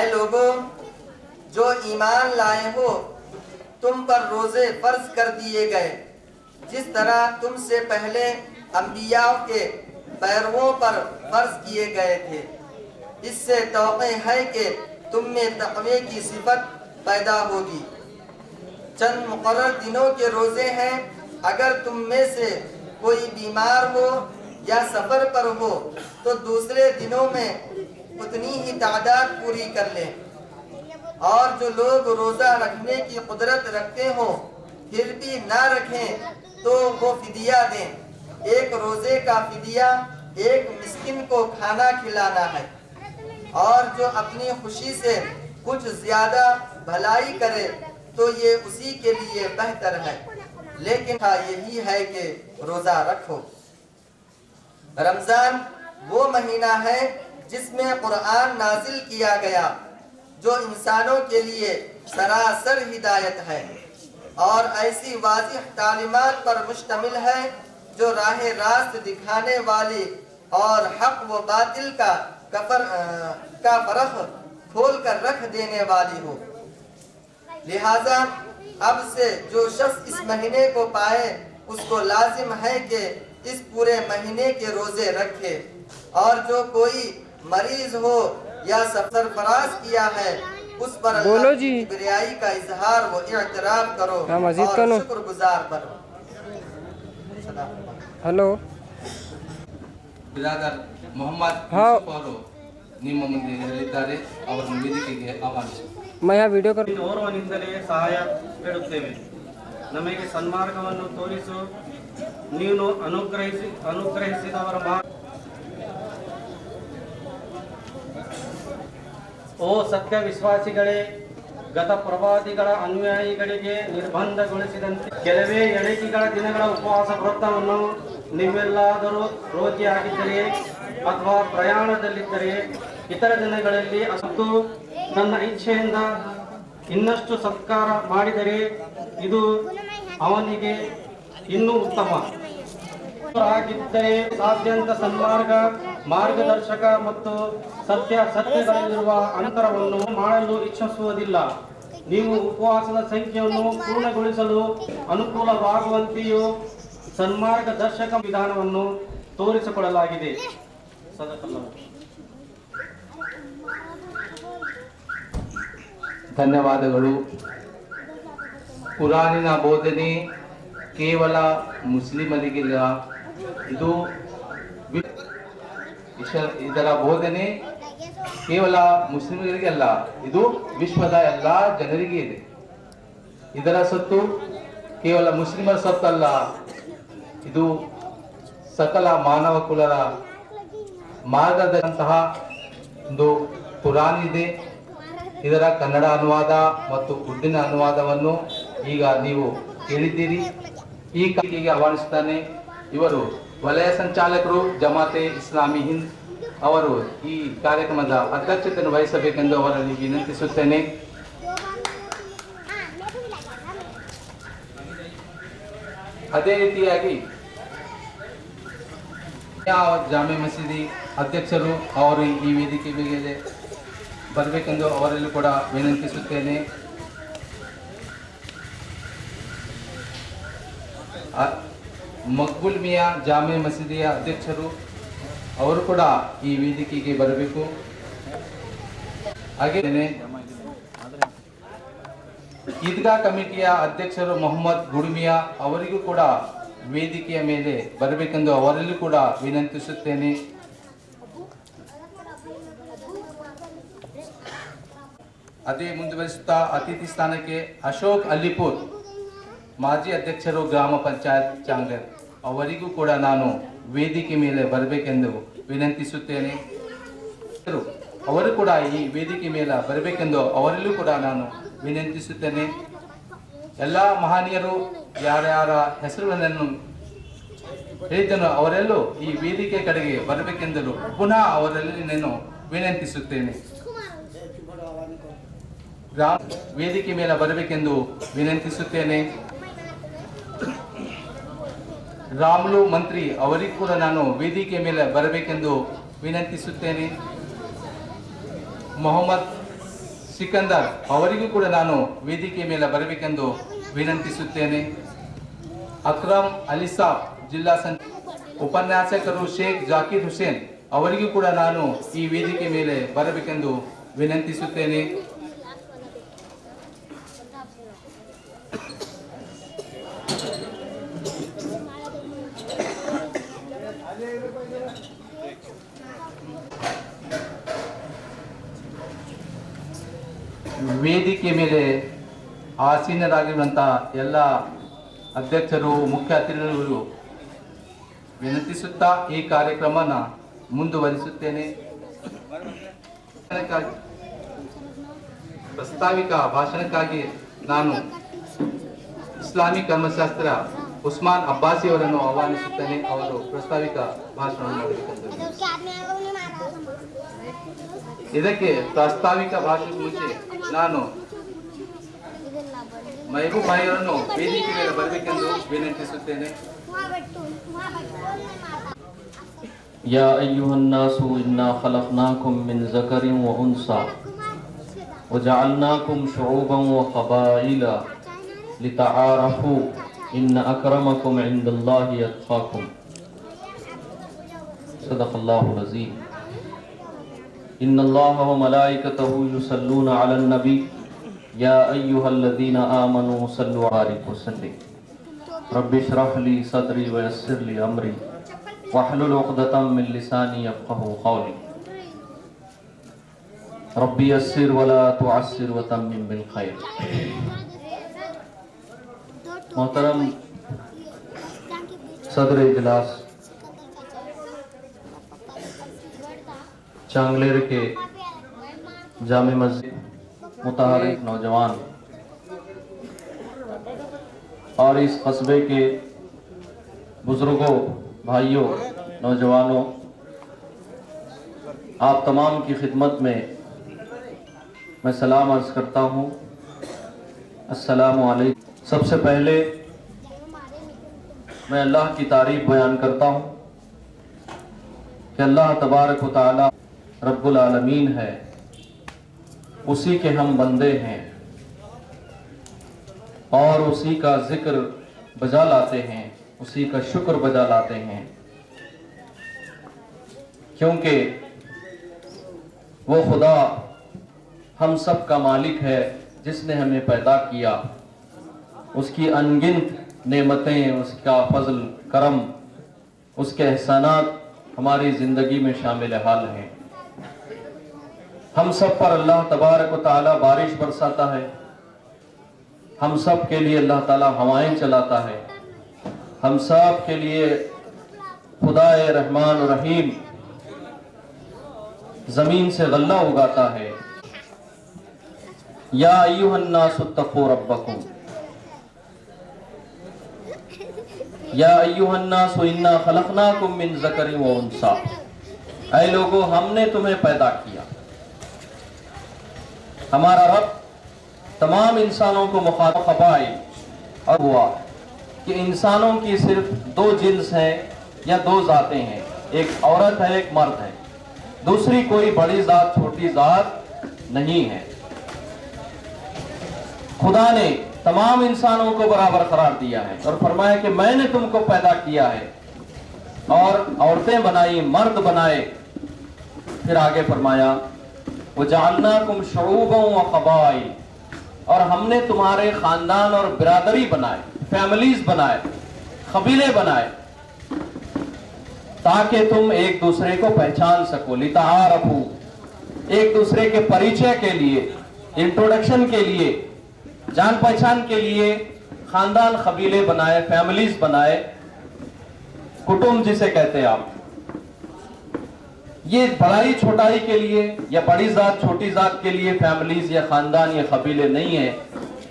ऐ लोगों जो ईमान लाए हो, तुम पर रोजे फर्ज कर दिए गए जिस तरह तुमसे पहले अंबिया के पैरवों पर फर्ज किए गए थे। इससे तौक़े है कि तुम में तक़वे की सिफत पैदा होगी। चंद मुक़र्रर दिनों के रोजे हैं। अगर तुम में से कोई बीमार हो या सफ़र पर हो तो दूसरे दिनों में उतनी ही तादाद पूरी कर लें। और जो लोग रोज़ा रखने की कुदरत रखते हो फिर भी ना रखें तो वो फिदिया दें। एक रोज़े का फिदिया एक मिस्किन को खाना खिलाना है। और जो अपनी खुशी से कुछ ज़्यादा भलाई करे तो ये उसी के लिए बेहतर है, लेकिन यही है कि रोज़ा रखो। रमज़ान वो महीना है जिसमें कुरान नाजिल किया गया जो इंसानों के लिए सरासर हिदायत है और ऐसी वाज़िह तालीमात पर मुश्तमिल है जो राह रास्त दिखाने वाली और हक व बातिल का फर्क खोल कर रख देने वाली हो। लिहाजा अब से जो शख्स इस महीने को पाए उसको लाजिम है कि इस पूरे महीने के रोजे रखे। और जो कोई मरीज हो या सफर फराज किया है उस पर बोलो जी बिरियाई का इजहार व इतराफ करो और शुक्रगुजार बनो। हेलो ಬ್ರಾದರ್ ಮೊಹಮ್ಮದ್ ಯೂಸುಫ್ ಅವರು ನಿಮ್ಮ ಮುಂದೆ ಹೇಳಿದ್ದಾರೆ. ಅವರನ್ನು ವೇದಿಕೆಗೆ ಆಹ್ವಾನಿಸಿ. ಗೌರವದಿಂದಲೇ ಸಹಾಯ ಬೇಡುತ್ತೇವೆ. ನಮಗೆ ಸನ್ಮಾರ್ಗವನ್ನು ತೋರಿಸು. ನೀನು ಅನುಗ್ರಹಿಸಿದವರ ಓ ಸತ್ಯ ವಿಶ್ವಾಸಿಗಳೇ, ಗತ ಪ್ರವಾದಿಗಳ ಅನುಯಾಯಿಗಳಿಗೆ ನಿರ್ಬಂಧಗೊಳಿಸಿದಂತೆ ಕೆಲವೇ ಎಣಿಕೆಗಳ ದಿನಗಳ ಉಪವಾಸ ವ್ರತವನ್ನು ನೀವೆಲ್ಲಾದರೂ ರೋಗಿಯಾಗಿದ್ದರೆ ಅಥವಾ ಪ್ರಯಾಣದಲ್ಲಿದ್ದರೆ ಇತರ ದಿನಗಳಲ್ಲಿ ಮತ್ತು ನನ್ನ ಇಚ್ಛೆಯಿಂದ ಇನ್ನಷ್ಟು ಸತ್ಕಾರ ಮಾಡಿದರೆ ಇದು ಅವನಿಗೆ ಇನ್ನೂ ಉತ್ತಮ ಆಗಿದ್ದರೆ ಸಾಧ್ಯಂತ ಸನ್ಮಾರ್ಗ ಮಾರ್ಗದರ್ಶಕ ಮತ್ತು ಸತ್ಯಗಳಲ್ಲಿರುವ ಅಂತರವನ್ನು ಮಾಡಲು ಇಚ್ಛಿಸುವುದಿಲ್ಲ. ನೀವು ಉಪವಾಸದ ಸಂಖ್ಯೆಯನ್ನು ಪೂರ್ಣಗೊಳಿಸಲು ಅನುಕೂಲವಾಗುವಂತೆಯೂ ಸನ್ಮಾರ್ಗದರ್ಶಕ ವಿಧಾನವನ್ನು ತೋರಿಸಿಕೊಳ್ಳಲಾಗಿದೆ. ಧನ್ಯವಾದಗಳು. ಕುರಾನಿನ ಬೋಧನೆ ಕೇವಲ ಮುಸ್ಲಿಮರಿಗಿಲ್ಲ, ಇದರ ಬೋಧನೆ ಕೇವಲ ಮುಸ್ಲಿಮರಿಗೆ ಅಲ್ಲ, ಇದು ವಿಶ್ವದ ಎಲ್ಲ ಜನರಿಗೆ ಇದೆ. ಇದರ ಸೊತ್ತು ಕೇವಲ ಮುಸ್ಲಿಮರ ಸೊತ್ತಲ್ಲ, ಇದು ಸಕಲ ಮಾನವ ಕುಲದ ಮಾರ್ಗದಂತಹ ಒಂದು ಕುರಾನ್ ಇದೆ. ಇದರ ಕನ್ನಡ ಅನುವಾದ ಮತ್ತು ಉರ್ದಿನ ಅನುವಾದವನ್ನು ಈಗ ನೀವು ಕೇಳಿದ್ದೀರಿ. ಈ ಕಾರ್ಯಕ್ರಮಕ್ಕೆ ಆಹ್ವಾನಿಸುತ್ತಾನೆ. ಇವರು ವಲಯ ಸಂಚಾಲಕರು ಜಮಾತೆ ಇಸ್ಲಾಮಿ ಹಿಂದ್ ಅವರು ಈ ಕಾರ್ಯಕ್ರಮದ ಅಧ್ಯಕ್ಷತೆಯನ್ನು ವಹಿಸಬೇಕೆಂದು ಅವರಲ್ಲಿ ವಿನಂತಿಸುತ್ತೇನೆ. ಅದೇ ರೀತಿಯಾಗಿ ಜಾಮೆ ಮಸೀದಿ ಅಧ್ಯಕ್ಷರು ಅವರು ಈ ವೇದಿಕೆ ಮೇಲೆ ಬರಬೇಕೆಂದು ಅವರಲ್ಲೂ ಕೂಡ ವಿನಂತಿಸುತ್ತೇನೆ. ಮಕ್ಬುಲ್ ಮಿಯಾ ಜಾಮೆ ಮಸೀದಿಯ ಅಧ್ಯಕ್ಷರು ಅವರು ಕೂಡ ಈ ವೇದಿಕೆಗೆ ಬರಬೇಕು. ಹಾಗೆ ಈದ್ಗಾ ಕಮಿಟಿಯ ಅಧ್ಯಕ್ಷರು ಮೊಹಮ್ಮದ್ ಗುಡುಮಿಯಾ ಅವರಿಗೂ ಕೂಡ ವೇದಿಕೆಯ ಮೇಲೆ ಬರಬೇಕೆಂದು ಅವರಲ್ಲೂ ಕೂಡ ವಿನಂತಿಸುತ್ತೇನೆ. ಅದೇ ಮುಂದುವರಿಸುತ್ತಾ ಅತಿಥಿ ಸ್ಥಾನಕ್ಕೆ ಅಶೋಕ್ ಅಲ್ಲಿಪುರ್ ಮಾಜಿ ಅಧ್ಯಕ್ಷರು ಗ್ರಾಮ ಪಂಚಾಯತ್ ಚಾಂಗ್ಲೇರ್ ಅವರಿಗೂ ಕೂಡ ನಾನು ವೇದಿಕೆ ಮೇಲೆ ಬರಬೇಕೆಂದು ವಿನಂತಿಸುತ್ತೇನೆ. ಅವರು ಕೂಡ ಈ ವೇದಿಕೆ ಮೇಲೆ ಬರಬೇಕೆಂದು ಅವರಲ್ಲೂ ಕೂಡ ನಾನು ವಿನಂತಿಸುತ್ತೇನೆ. ಎಲ್ಲ ಮಹನೀಯರು ಯಾರ್ಯಾರ ಹೆಸರುಗಳನ್ನು ಹೇಳಿದ್ದನು ಅವರೆಲ್ಲೂ ಈ ವೇದಿಕೆ ಕಡೆಗೆ ಬರಬೇಕೆಂದು ಪುನಃ ಅವರಲ್ಲಿ ನಾನು ವಿನಂತಿಸುತ್ತೇನೆ. ವೇದಿಕೆ ಮೇಲೆ ಬರಬೇಕೆಂದು ವಿನಂತಿಸುತ್ತೇನೆ. ರಾಮುಲು ಮಂತ್ರಿ ಅವರಿಗೂ ಕೂಡ ನಾನು ವೇದಿಕೆ ಮೇಲೆ ಬರಬೇಕೆಂದು ವಿನಂತಿಸುತ್ತೇನೆ. ಮೊಹಮ್ಮದ್ ಸಿಕಂದರ್ ಅವರಿಗೂ ಕೂಡ ನಾನು ವೇದಿಕೆ ಮೇಲೆ ಬರಬೇಕೆಂದು ವಿನಂತಿಸುತ್ತೇನೆ. ಅಕ್ರಮ್ ಅಲಿಸಾಬ್ ಜಿಲ್ಲಾ ಉಪನ್ಯಾಸಕರು ಶೇಖ್ ಜಾಕಿರ್ ಹುಸೇನ್ ಅವರಿಗೂ ಕೂಡ ನಾನು ಈ ವೇದಿಕೆ ಮೇಲೆ ಬರಬೇಕೆಂದು ವಿನಂತಿಸುತ್ತೇನೆ. ವೇದಿಕೆ ಮೇಲೆ ಆಸೀನರಾಗಿರುವಂತಹ ಎಲ್ಲ ಅಧ್ಯಕ್ಷರು, ಮುಖ್ಯ ಅತಿಥಿಗಳು ವಿನಂತಿಸುತ್ತಾ ಈ ಕಾರ್ಯಕ್ರಮನ ಮುಂದುವರಿಸುತ್ತೇನೆ. ಪ್ರಸ್ತಾವಿಕ ಭಾಷಣಕ್ಕಾಗಿ ನಾನು ಇಸ್ಲಾಮಿಕ್ ಕರ್ಮಶಾಸ್ತ್ರ ಉಸ್ಮಾನ್ ಅಬ್ಬಾಸಿ ಅವರನ್ನು ಆಹ್ವಾನಿಸುತ್ತೇನೆ. ಅವರು ಪ್ರಸ್ತಾವಿಕ ಭಾಷಣ ಮಾಡಬೇಕೆಂದು. ಇದಕ್ಕೆ ಪ್ರಸ್ತಾವಿಕ ಭಾಷಣ ಮುಂಚೆ ನಾನು ಮೆಹಬೂಬ್ ಭಾಯಿ ಅವರನ್ನು ವೇದಿಕೆ ಮೇಲೆ ಬರಬೇಕೆಂದು ವಿನಂತಿಸುತ್ತೇನೆ. या अय्युहन्नासु इन्ना खलक़नाकुम मिन ज़करिन व उन्सा वजअलनाकुम शुऊबन व क़बाइला लितआरफू इन्न अक्रमकुम इंदल्लाहि अत्क़ाकुम। सदक़ल्लाहुल अज़ीम। इन्नल्लाह व मलाइकतहु युसल्लूना अलन नबी या अय्युहल्लज़ीना आमनू सल्लु अलैहि वसल्लिम। रब्बि इश्रह ली सदरी व यस्सिर ली अमरी वहलुल उक़दतम मिन लिसानी यफ़क़हू क़ौली। रब्बि यस्सिर वला तुअस्सिर व तम्मिम बिल खैर। मोहतरम सदर इजलास, चांगलेर के जामे मस्जिद मुतहरिक नौजवान और इस कस्बे के बुजुर्गों, भाइयों, नौजवानों, आप तमाम की खिदमत में मैं सलाम अर्ज करता हूँ। अस्सलामु अलैकुम। सबसे पहले मैं अल्लाह की तारीफ बयान करता हूँ कि अल्लाह तबारक व तआला रब्बुल आलमीन है, उसी के हम बंदे हैं और उसी का जिक्र बजा लाते हैं, उसी का शुक्र बजा लाते हैं, क्योंकि वो खुदा हम सब का मालिक है जिसने हमें पैदा किया। उसकी अनगिनत नेमतें, उसका फजल करम, उसके एहसानात हमारी ज़िंदगी में शामिल हाल हैं। हम सब पर अल्लाह तबारक व तआला बारिश बरसाता है, हम सब के लिए अल्लाह ताला हवाएं चलाता है, हम सब के लिए खुदाए रहमान और रहीम ज़मीन से गल्ला उगाता है। या अय्युहन्नासु तक़ू रब्बकुम या अय्युहन्नासु इन्ना खलक़नाकुम मिन ज़करिन व उन्सा। ऐ लोगों, हमने तुम्हें पैदा किया। हमारा रब तमाम इंसानों को मुखातब क़बाइल और हुआ कि इंसानों की सिर्फ दो जिन्स हैं या दो ज़ातें हैं, एक औरत है, एक मर्द है, दूसरी कोई बड़ी ज़ात छोटी ज़ात नहीं है। खुदा ने तमाम इंसानों को बराबर करार दिया है और फरमाया कि मैंने तुमको पैदा किया है और औरतें बनाई, मर्द बनाए। फिर आगे फरमाया वजअलनाकुम शुऊबन व क़बाइल, और हमने तुम्हारे खानदान और बिरादरी बनाए, फैमिलीज बनाए, कबीले बनाए, ताकि तुम एक दूसरे को पहचान सको। लितारफू, एक दूसरे के परिचय के लिए, इंट्रोडक्शन के लिए, जान पहचान के लिए खानदान, कबीले बनाए, फैमिलीज बनाए, कुटुंब जिसे कहते हैं आप। ये बड़ाई छोटाई के लिए या बड़ी जात छोटी जात के लिए फैमिलीज या खानदान या कबीले नहीं है,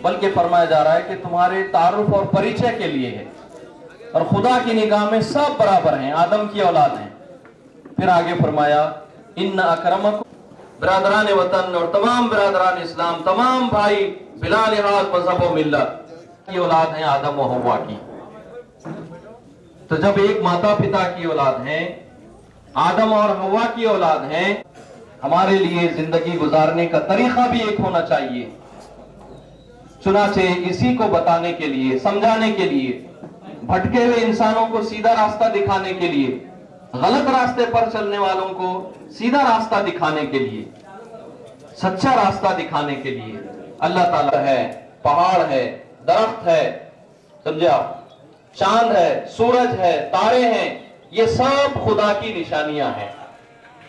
बल्कि फरमाया जा रहा है कि तुम्हारे तारुफ और परिचय के लिए है। और खुदा की निगाह में सब बराबर हैं, आदम की औलाद हैं। फिर आगे फरमाया इन्ना अक्रमकुम, बिरादरान वतन और तमाम बिरादरान इस्लाम, तमाम भाई बिला लिहाज मजहब व मिल्लत की औलाद हैं आदम व हव्वा की। तो जब एक माता पिता की औलाद हैं, आदम और हव्वा की औलाद हैं, हमारे लिए जिंदगी गुजारने का तरीका भी एक होना चाहिए। चुनाचे इसी को बताने के लिए, समझाने के लिए, भटके हुए इंसानों को सीधा रास्ता दिखाने के लिए, गलत रास्ते पर चलने वालों को सीधा रास्ता दिखाने के लिए, सच्चा रास्ता दिखाने के लिए अल्लाह ताला है, पहाड़ है, दरख्त है, समझे आप, चांद है, सूरज है, तारे हैं, ये सब खुदा की निशानियां हैं।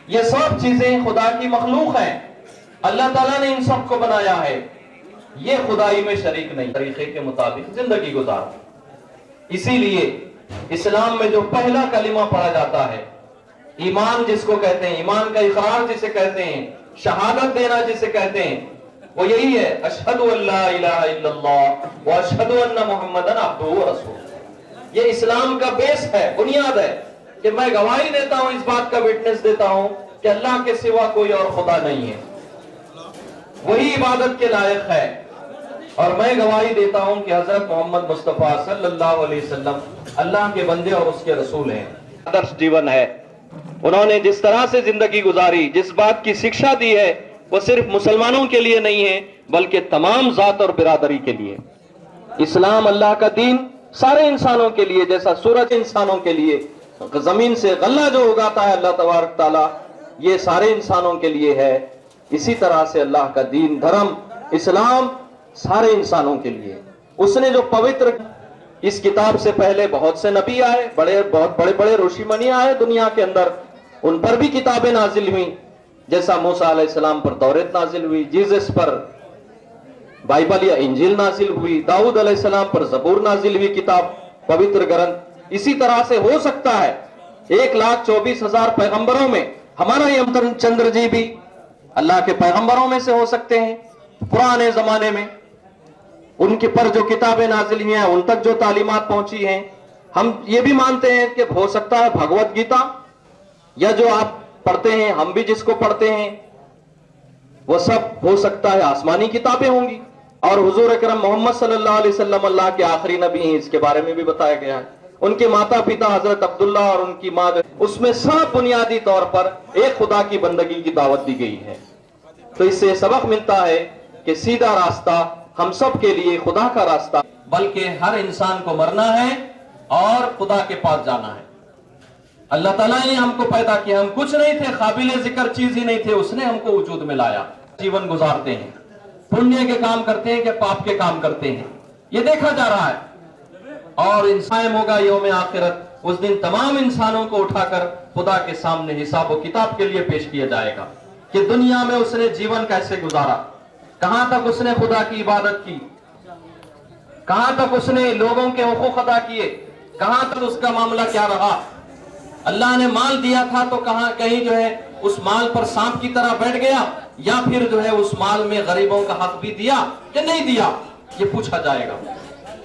ये सब चीजें खुदा की मखलूक हैं। अल्लाह ताला ने इन सब को बनाया है। ये खुदाई में शरीक नहीं, तरीके के मुताबिक जिंदगी गुजार। इसीलिए इस्लाम में जो पहला कलिमा पढ़ा जाता है, ईमान जिसको कहते हैं, ईमान का इकरार जिसे कहते हैं, शहादत देना जिसे कहते हैं, वो यही है, अशहदु अल्ला इलाहा इल्लल्लाह व अशहदु अन्ना मुहम्मदन अब्दुहु व रसूलुहु। ये इस्लाम का बेस है, बुनियाद है कि मैं गवाही देता हूं, इस बात का विटनेस देता हूं कि अल्लाह के सिवा कोई और खुदा नहीं है, वही इबादत के लायक है। और मैं गवाही देता हूं कि हजरत मोहम्मद मुस्तफा सल्लल्लाहु अलैहि वसल्लम अल्लाह के बंदे और उसके रसूल हैं। आदर्श जीवन है। उन्होंने जिस तरह से जिंदगी गुजारी, जिस बात की शिक्षा दी है, वो सिर्फ मुसलमानों के लिए नहीं है बल्कि तमाम जात और बिरादरी के लिए। इस्लाम अल्लाह का दीन सारे इंसानों के लिए, जैसा सूरज इंसानों के लिए, जमीन से गल्ला जो उगाता है अल्लाह तबारक ताला, ये सारे इंसानों के लिए है। इसी तरह से अल्लाह का दीन, धर्म, इस्लाम सारे इंसानों के लिए। उसने जो पवित्र, इस किताब से पहले बहुत से नबी आए, बहुत बड़े बड़े ऋषिमुनि आए दुनिया के अंदर, उन पर भी किताबें नाजिल हुई। जैसा मूसा अलैहिस्सलाम पर तौरेत नाजिल हुई, जीसस पर बाइबल या इंजील नाजिल हुई, दाऊद अलैहिस्सलाम पर जबूर नाजिल हुई, किताब, पवित्र ग्रंथ। इसी तरह से हो सकता है 1,24,000 पैगंबरों में हमारा ये चंद्र जी भी अल्लाह के पैगंबरों में से हो सकते हैं। पुराने जमाने में उनके पर जो किताबें नाजिल हुई हैं, उन तक जो तालीमात पहुंची हैं, हम ये भी मानते हैं कि हो सकता है भगवत गीता या जो आप पढ़ते हैं, हम भी जिसको पढ़ते हैं, वो सब हो सकता है आसमानी किताबें होंगी। और हुजूर अकरम मोहम्मद सल्लल्लाहु अलैहि वसल्लम अल्लाह के आखिरी नबी हैं, इसके बारे में भी बताया गया है। उनके माता पिता हजरत अब्दुल्ला और उनकी माँ, उसमें सब बुनियादी तौर पर एक खुदा की बंदगी की दावत दी गई है। तो इससे सबक मिलता है कि सीधा रास्ता हम सब के लिए खुदा का रास्ता, बल्कि हर इंसान को मरना है और खुदा के पास जाना है। अल्लाह ताला ने हमको पैदा किया, हम कुछ नहीं थे, काबिल जिक्र चीज ही नहीं थे, उसने हमको वजूद में लाया। जीवन गुजारते हैं, पुण्य के काम करते हैं कि पाप के काम करते हैं, ये देखा जा रहा है। और इंसान होगा यौम आखिरत, उस दिन तमाम इंसानों को उठाकर खुदा के सामने हिसाब व किताब के लिए पेश किया जाएगा कि दुनिया में उसने जीवन कैसे गुजारा, कहां तक उसने खुदा की इबादत की, कहां तक उसने लोगों के हुकूक अदा किए, कहां तक उसका मामला क्या रहा। अल्लाह ने माल दिया था तो कहीं जो है उस माल पर सांप की तरह बैठ गया, या फिर जो है उस माल में गरीबों का हक भी दिया कि नहीं दिया, ये पूछा जाएगा,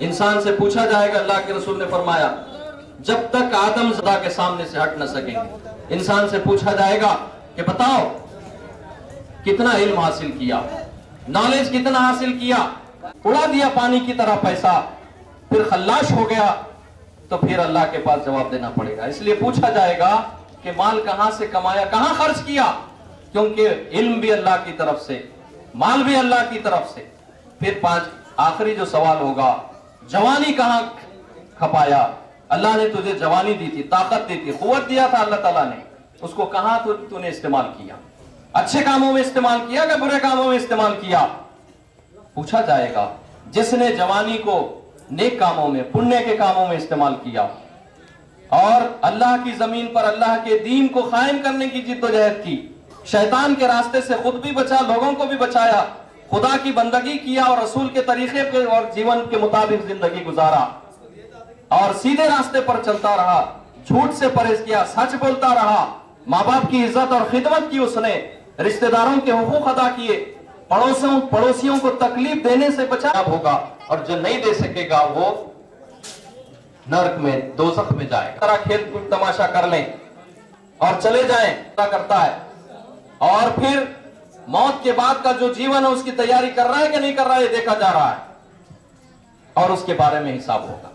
इंसान से पूछा जाएगा। अल्लाह के रसूल ने फरमाया जब तक आदम ज़दा के सामने से हट न सकेंगे, इंसान से पूछा जाएगा कि बताओ कितना इल्म हासिल किया, नॉलेज कितना हासिल किया, उड़ा दिया पानी की तरह पैसा, फिर खल्लाश हो गया, तो फिर अल्लाह के पास जवाब देना पड़ेगा। इसलिए पूछा जाएगा कि माल कहां से कमाया, कहां खर्च किया, क्योंकि इल्म भी अल्लाह की तरफ से, माल भी अल्लाह की तरफ से। फिर आखिरी जो सवाल होगा, जवानी कहां खपाया, अल्लाह ने तुझे जवानी दी थी, ताकत दी थी, कुव्वत दिया था अल्लाह ताला ने, उसको कहां तूने इस्तेमाल किया, अच्छे कामों में इस्तेमाल किया कि बुरे कामों में इस्तेमाल किया, पूछा जाएगा। जिसने जवानी को नेक कामों में, पुण्य के कामों में इस्तेमाल किया और अल्लाह की जमीन पर अल्लाह के दीन को कायम करने की जिद्दोजहद की, शैतान के रास्ते से खुद भी बचा, लोगों को भी बचाया, खुदा की बंदगी किया और रसूल के तरीके पे और जीवन के मुताबिक जिंदगी गुजारा और सीधे रास्ते पर चलता रहा, झूठ से परहेज किया, सच बोलता रहा, माँ बाप की इज्जत और खिदमत की उसने, रिश्तेदारों के हुकूक अदा किए, पड़ोसियों को तकलीफ देने से बचा होगा, और जो नहीं दे सकेगा वो नरक में, दोज़ख में जाएगा। तरह खेल कूद तमाशा कर लें और चले जाएं, करता है, और फिर मौत के बाद का जो जीवन है उसकी तैयारी कर रहा है कि नहीं कर रहा है, देखा जा रहा है, और उसके बारे में हिसाब होगा।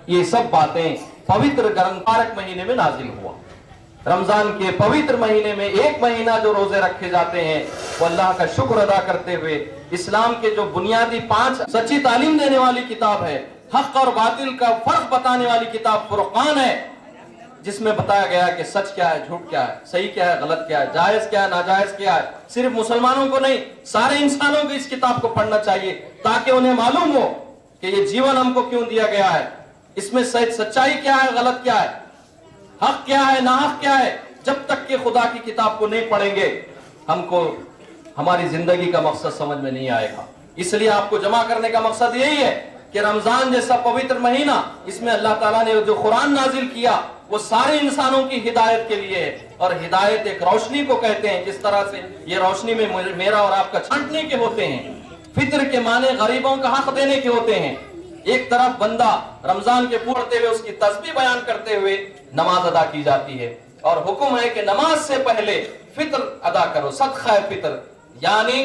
ये सब बातें पवित्र ग्रंथ मुबारक महीने में नाजिल हुआ। रमजान के पवित्र महीने में एक महीना जो रोजे रखे जाते हैं वो अल्लाह का शुक्र अदा करते हुए इस्लाम के जो बुनियादी 5 सच्ची तालीम देने वाली किताब है, हक और बातिल का फर्क बताने वाली किताब फुरकान है, जिसमें बताया गया है कि सच क्या है, झूठ क्या है, सही क्या है, गलत क्या है, जायज क्या है, नाजायज क्या है। सिर्फ मुसलमानों को नहीं, सारे इंसानों को इस किताब को पढ़ना चाहिए ताकि उन्हें मालूम हो कि ये जीवन हमको क्यों दिया गया है, इसमें सच्चाई क्या है, गलत क्या है, हक क्या है, नाहक क्या है। जब तक कि खुदा की किताब को नहीं पढ़ेंगे हमको हमारी जिंदगी का मकसद समझ में नहीं आएगा। इसलिए आपको जमा करने का मकसद यही है कि रमजान जैसा पवित्र महीना, इसमें अल्लाह ताला ने जो कुरान नाजिल किया वो सारे इंसानों की हिदायत के लिए है। और हिदायत एक रोशनी को कहते हैं, जिस तरह से ये रोशनी में मेरा और आपका छांटने के होते हैं। फित्र के माने गरीबों का हक देने के होते हैं। एक तरफ बंदा रमजान के पढ़ते हुए उसकी तस्बीह बयान करते हुए नमाज अदा की जाती है, और हुक्म है कि नमाज से पहले फित्र अदा करो, सदका फित्र, यानी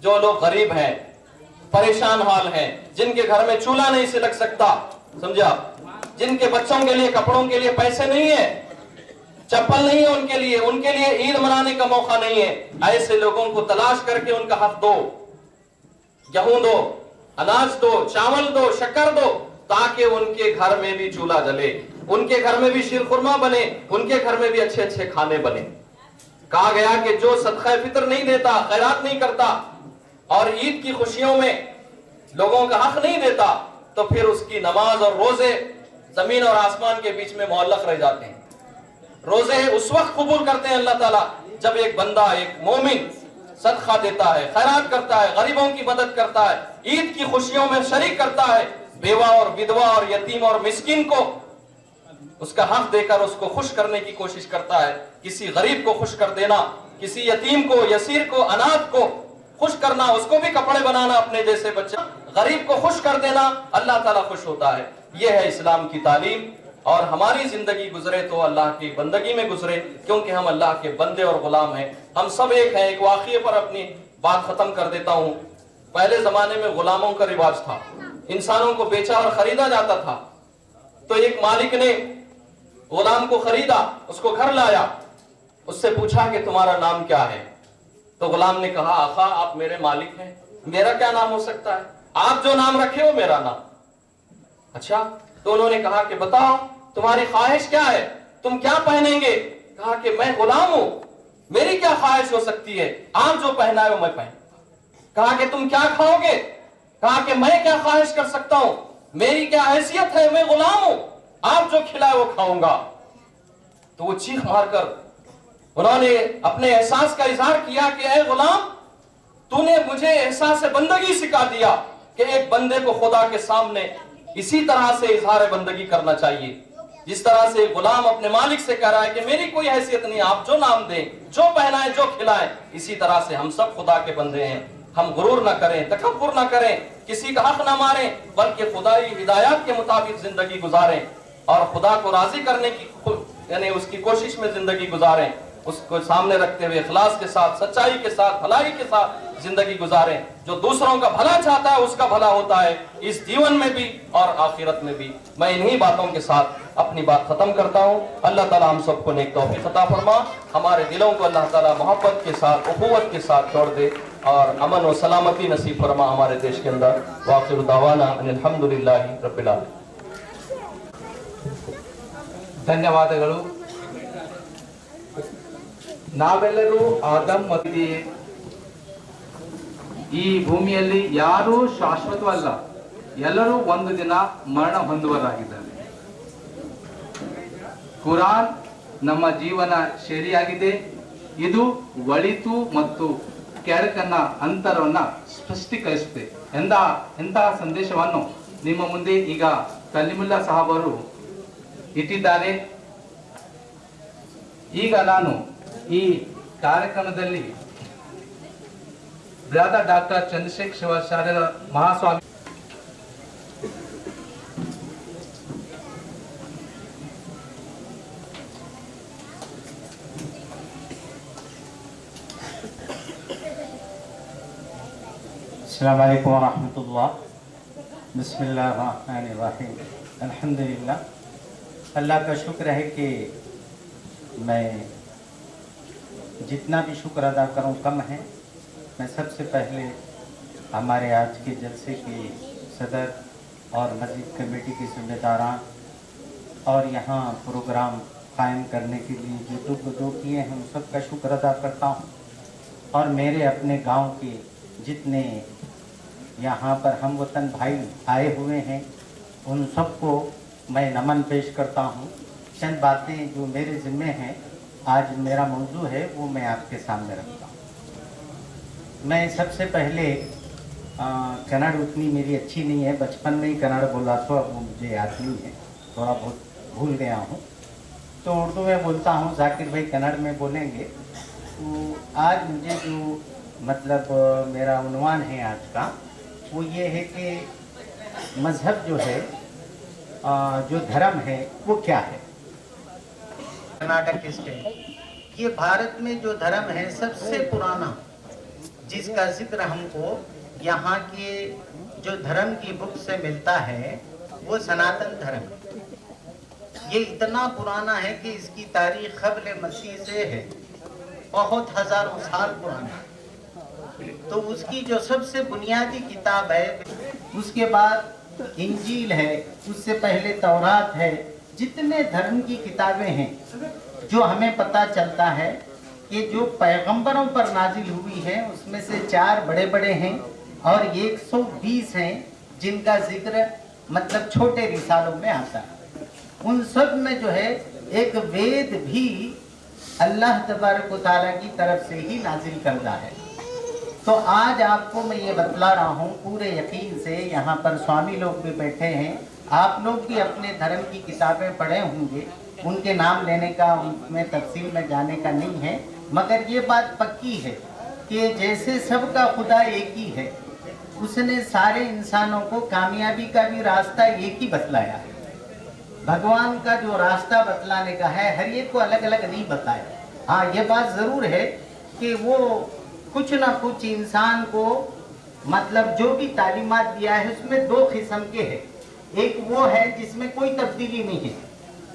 जो लोग गरीब हैं, परेशान हाल हैं, जिनके घर में चूल्हा नहीं से लग सकता, समझा, जिनके बच्चों के लिए कपड़ों के लिए पैसे नहीं है, चप्पल नहीं है उनके लिए ईद मनाने का मौका नहीं है, ऐसे लोगों को तलाश करके उनका हक दो, गेहूं दो, अनाज दो, चावल दो, शक्कर दो, ताकि उनके घर में भी चूल्हा जले, उनके घर में भी शीरखुरमा बने, उनके घर में भी अच्छे अच्छे खाने बने। कहा गया कि जो सदका फित्र नहीं देता, खैरात नहीं करता और ईद की खुशियों में लोगों का हक नहीं देता, तो फिर उसकी नमाज और रोजे जमीन और आसमान के बीच में मुअल्लक रह जाते हैं। रोजे उस वक्त कबूल करते हैं अल्लाह ताला जब एक बंदा, एक मोमिन सदका देता है, खैरात करता है, गरीबों की मदद करता है, ईद की खुशियों में शरीक करता है, बेवा और विधवा और यतीम और मिस्किन को उसका हक देकर उसको खुश करने की कोशिश करता है। किसी गरीब को खुश कर देना, किसी यतीम को, यसीर को, अनाथ को खुश करना, उसको भी कपड़े बनाना अपने जैसे बच्चे, गरीब को खुश कर देना, अल्लाह ताला खुश होता है। यह है इस्लाम की तालीम। और हमारी जिंदगी गुजरे तो अल्लाह की बंदगी में गुजरे, क्योंकि हम अल्लाह के बंदे और गुलाम हैं। हम सब एक हैं। एक वाक़ये पर अपनी बात खत्म कर देता हूँ। पहले जमाने में गुलामों का रिवाज था, इंसानों को बेचा और खरीदा जाता था। तो एक मालिक ने गुलाम को खरीदा, उसको घर लाया, उससे पूछा कि तुम्हारा नाम क्या है? तो गुलाम ने कहा, आका आप मेरे मालिक हैं, मेरा क्या नाम हो सकता है? आप जो नाम रखे हो मेरा नाम। अच्छा, तो उन्होंने कहा कि बताओ तुम्हारी ख्वाहिश क्या है, तुम क्या पहनेंगे? कहा कि मैं गुलाम हूं, मेरी क्या ख्वाहिश हो सकती है, आप जो पहनाए हो मैं पहन। कहा कि तुम क्या खाओगे? कहा कि मैं क्या ख्वाहिश कर सकता हूं, मेरी क्या हैसियत है, मैं गुलाम हूं, आप जो खिलाए वो खाऊंगा। तो वो चीख मारकर उन्होंने अपने एहसास का इजहार किया कि ऐ गुलाम, तूने मुझे एहसास बंदगी सिखा दिया कि एक बंदे को खुदा के सामने इसी तरह से इजहार बंदगी करना चाहिए, जिस तरह से गुलाम अपने मालिक से कह रहा है कि मेरी कोई हैसियत नहीं, आप जो नाम दें, जो पहनाएं, जो खिलाएं। इसी तरह से हम सब खुदा के बंदे हैं। हम गुरूर ना करें, तकब्बुर ना करें, किसी का हक ना मारें, बल्कि खुदाई हिदायत के मुताबिक जिंदगी गुजारें और खुदा को राजी करने की यानी उसकी कोशिश में जिंदगी गुजारें। उसको सामने रखते हुए इखलास के साथ, सच्चाई के साथ, भलाई के साथ जिंदगी गुजारें। जो दूसरों का भला चाहता है उसका भला होता है, इस जीवन में भी और आखिरत में भी। मैं इन्हीं बातों के साथ अपनी बात खत्म करता हूँ। अल्लाह ताला हम सबको नेक तौफीक अता फरमा, हमारे दिलों को अल्लाह ताला मोहब्बत के साथ, उखुवत के साथ जोड़ दे और अमन और सलामती नसीब फरमा हमारे देश के अंदर। वाखिर दावाना अनिल हम्दुलिल्लाहि रब्बिल आलमीन। ಧನ್ಯವಾದಗಳು. ನಾವೆಲ್ಲರೂ ಆದಮ್ ಮತ್ತು ಈ ಭೂಮಿಯಲ್ಲಿ ಯಾರೂ ಶಾಶ್ವತವಲ್ಲ, ಎಲ್ಲರೂ ಒಂದು ದಿನ ಮರಣ ಹೊಂದುವರಾಗಿದ್ದಾರೆ. ಕುರಾನ್ ನಮ್ಮ ಜೀವನ ಶೈಲಿಯಾಗಿದೆ. ಇದು ಒಳಿತು ಮತ್ತು ಕೆಡಕನ್ನ ಅಂತರವನ್ನ ಸ್ಪಷ್ಟೀಕರಿಸುತ್ತೆ. ಎಂತಹ ಸಂದೇಶವನ್ನು ನಿಮ್ಮ ಮುಂದೆ ಈಗ ಕಲಿಮುಲ್ಲಾ ಸಾಹಬರು ಇಟ್ಟಿದ್ದಾರೆ. ಈಗ ನಾನು ಈ ಕಾರ್ಯಕ್ರಮದಲ್ಲಿ ಬ್ರದರ್ ಡಾಕ್ಟರ್ ಚಂದ್ರಶೇಖರ್ ಶಿವಾಚಾರ್ಯ ಮಹಾಸ್ವಾಮಿ अस्सलामु अलैकुम व रहमतुल्लाह। बिस्मिल्लाहिर रहमानिर रहीम। अल्हम्दुलिल्लाह, अल्लाह का शुक्र है कि मैं जितना भी शुक्र अदा करूं कम है। मैं सबसे पहले हमारे आज के जलसे के सदर और मस्जिद कमेटी के जिम्मेदारान और यहाँ प्रोग्राम कायम करने के लिए जो दुख किए हैं उन सब का शुक्र अदा करता हूँ। और मेरे अपने गांव के जितने यहाँ पर हम वतन भाई आए हुए हैं उन सबको मैं नमन पेश करता हूँ। चंद बातें जो मेरे ज़िम्मे हैं, आज मेरा मौजू है, वो मैं आपके सामने रखता हूँ। मैं सबसे पहले कन्नड़ उतनी मेरी अच्छी नहीं है, बचपन में ही कन्नड़ बोला तो अब वो मुझे याद नहीं है, थोड़ा बहुत भूल गया हूँ, तो उर्दू में बोलता हूँ। जाकिर भाई कन्नड़ में बोलेंगे। तो आज मुझे जो मतलब मेरा उन्वान है आज का, वो ये है कि मज़हब जो है, जो धर्म है वो क्या है। कर्नाटक स्टेट, ये भारत में जो धर्म है सबसे पुराना, जिसका जिक्र हमको यहाँ के जो धर्म की बुक से मिलता है वो सनातन धर्म। ये इतना पुराना है कि इसकी तारीख क़ब्ल मसीह से है, बहुत हज़ारों साल पुराना। तो उसकी जो सबसे बुनियादी किताब है, उसके बाद इंजील है, उससे पहले तौरात है। जितने धर्म की किताबें हैं जो हमें पता चलता है कि जो पैगंबरों पर नाजिल हुई हैं उसमें से 4 बड़े बड़े हैं और 120 हैं जिनका जिक्र मतलब छोटे रिसालों में आता है। उन सब में जो है एक वेद भी अल्लाह तबारक व तआला की तरफ से ही नाजिल करता है। तो आज आपको मैं ये बतला रहा हूँ पूरे यकीन से, यहाँ पर स्वामी लोग भी बैठे हैं, आप लोग भी अपने धर्म की किताबें पढ़े होंगे, उनके नाम लेने का, उनमें तफसील में जाने का नहीं है, मगर ये बात पक्की है कि जैसे सबका खुदा एक ही है, उसने सारे इंसानों को कामयाबी का भी रास्ता एक ही बतलाया है। भगवान का जो रास्ता बतलाने का है हर एक को अलग अलग नहीं बताया। हाँ, ये बात ज़रूर है कि वो कुछ ना कुछ इंसान को मतलब जो भी तालीमात दिया है उसमें 2 किस्म के हैं। एक वो है जिसमें कोई तब्दीली नहीं है,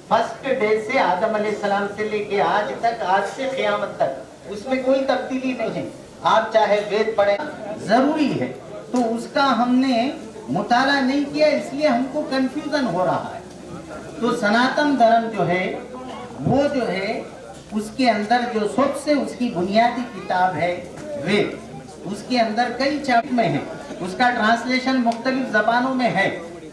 फर्स्ट डे से आदम अलैहिस्सलाम से लेके आज तक, आज से क़यामत तक उसमें कोई तब्दीली नहीं है। आप चाहे वेद पढ़ें, ज़रूरी है, तो उसका हमने मुताला नहीं किया, इसलिए हमको कंफ्यूजन हो रहा है। तो सनातन धर्म जो है वो जो है उसके अंदर जो सबसे उसकी बुनियादी किताब है वेद, उसके अंदर कई चैप्टर में है, उसका ट्रांसलेशन मुख्तलिफ ज़बानों में है।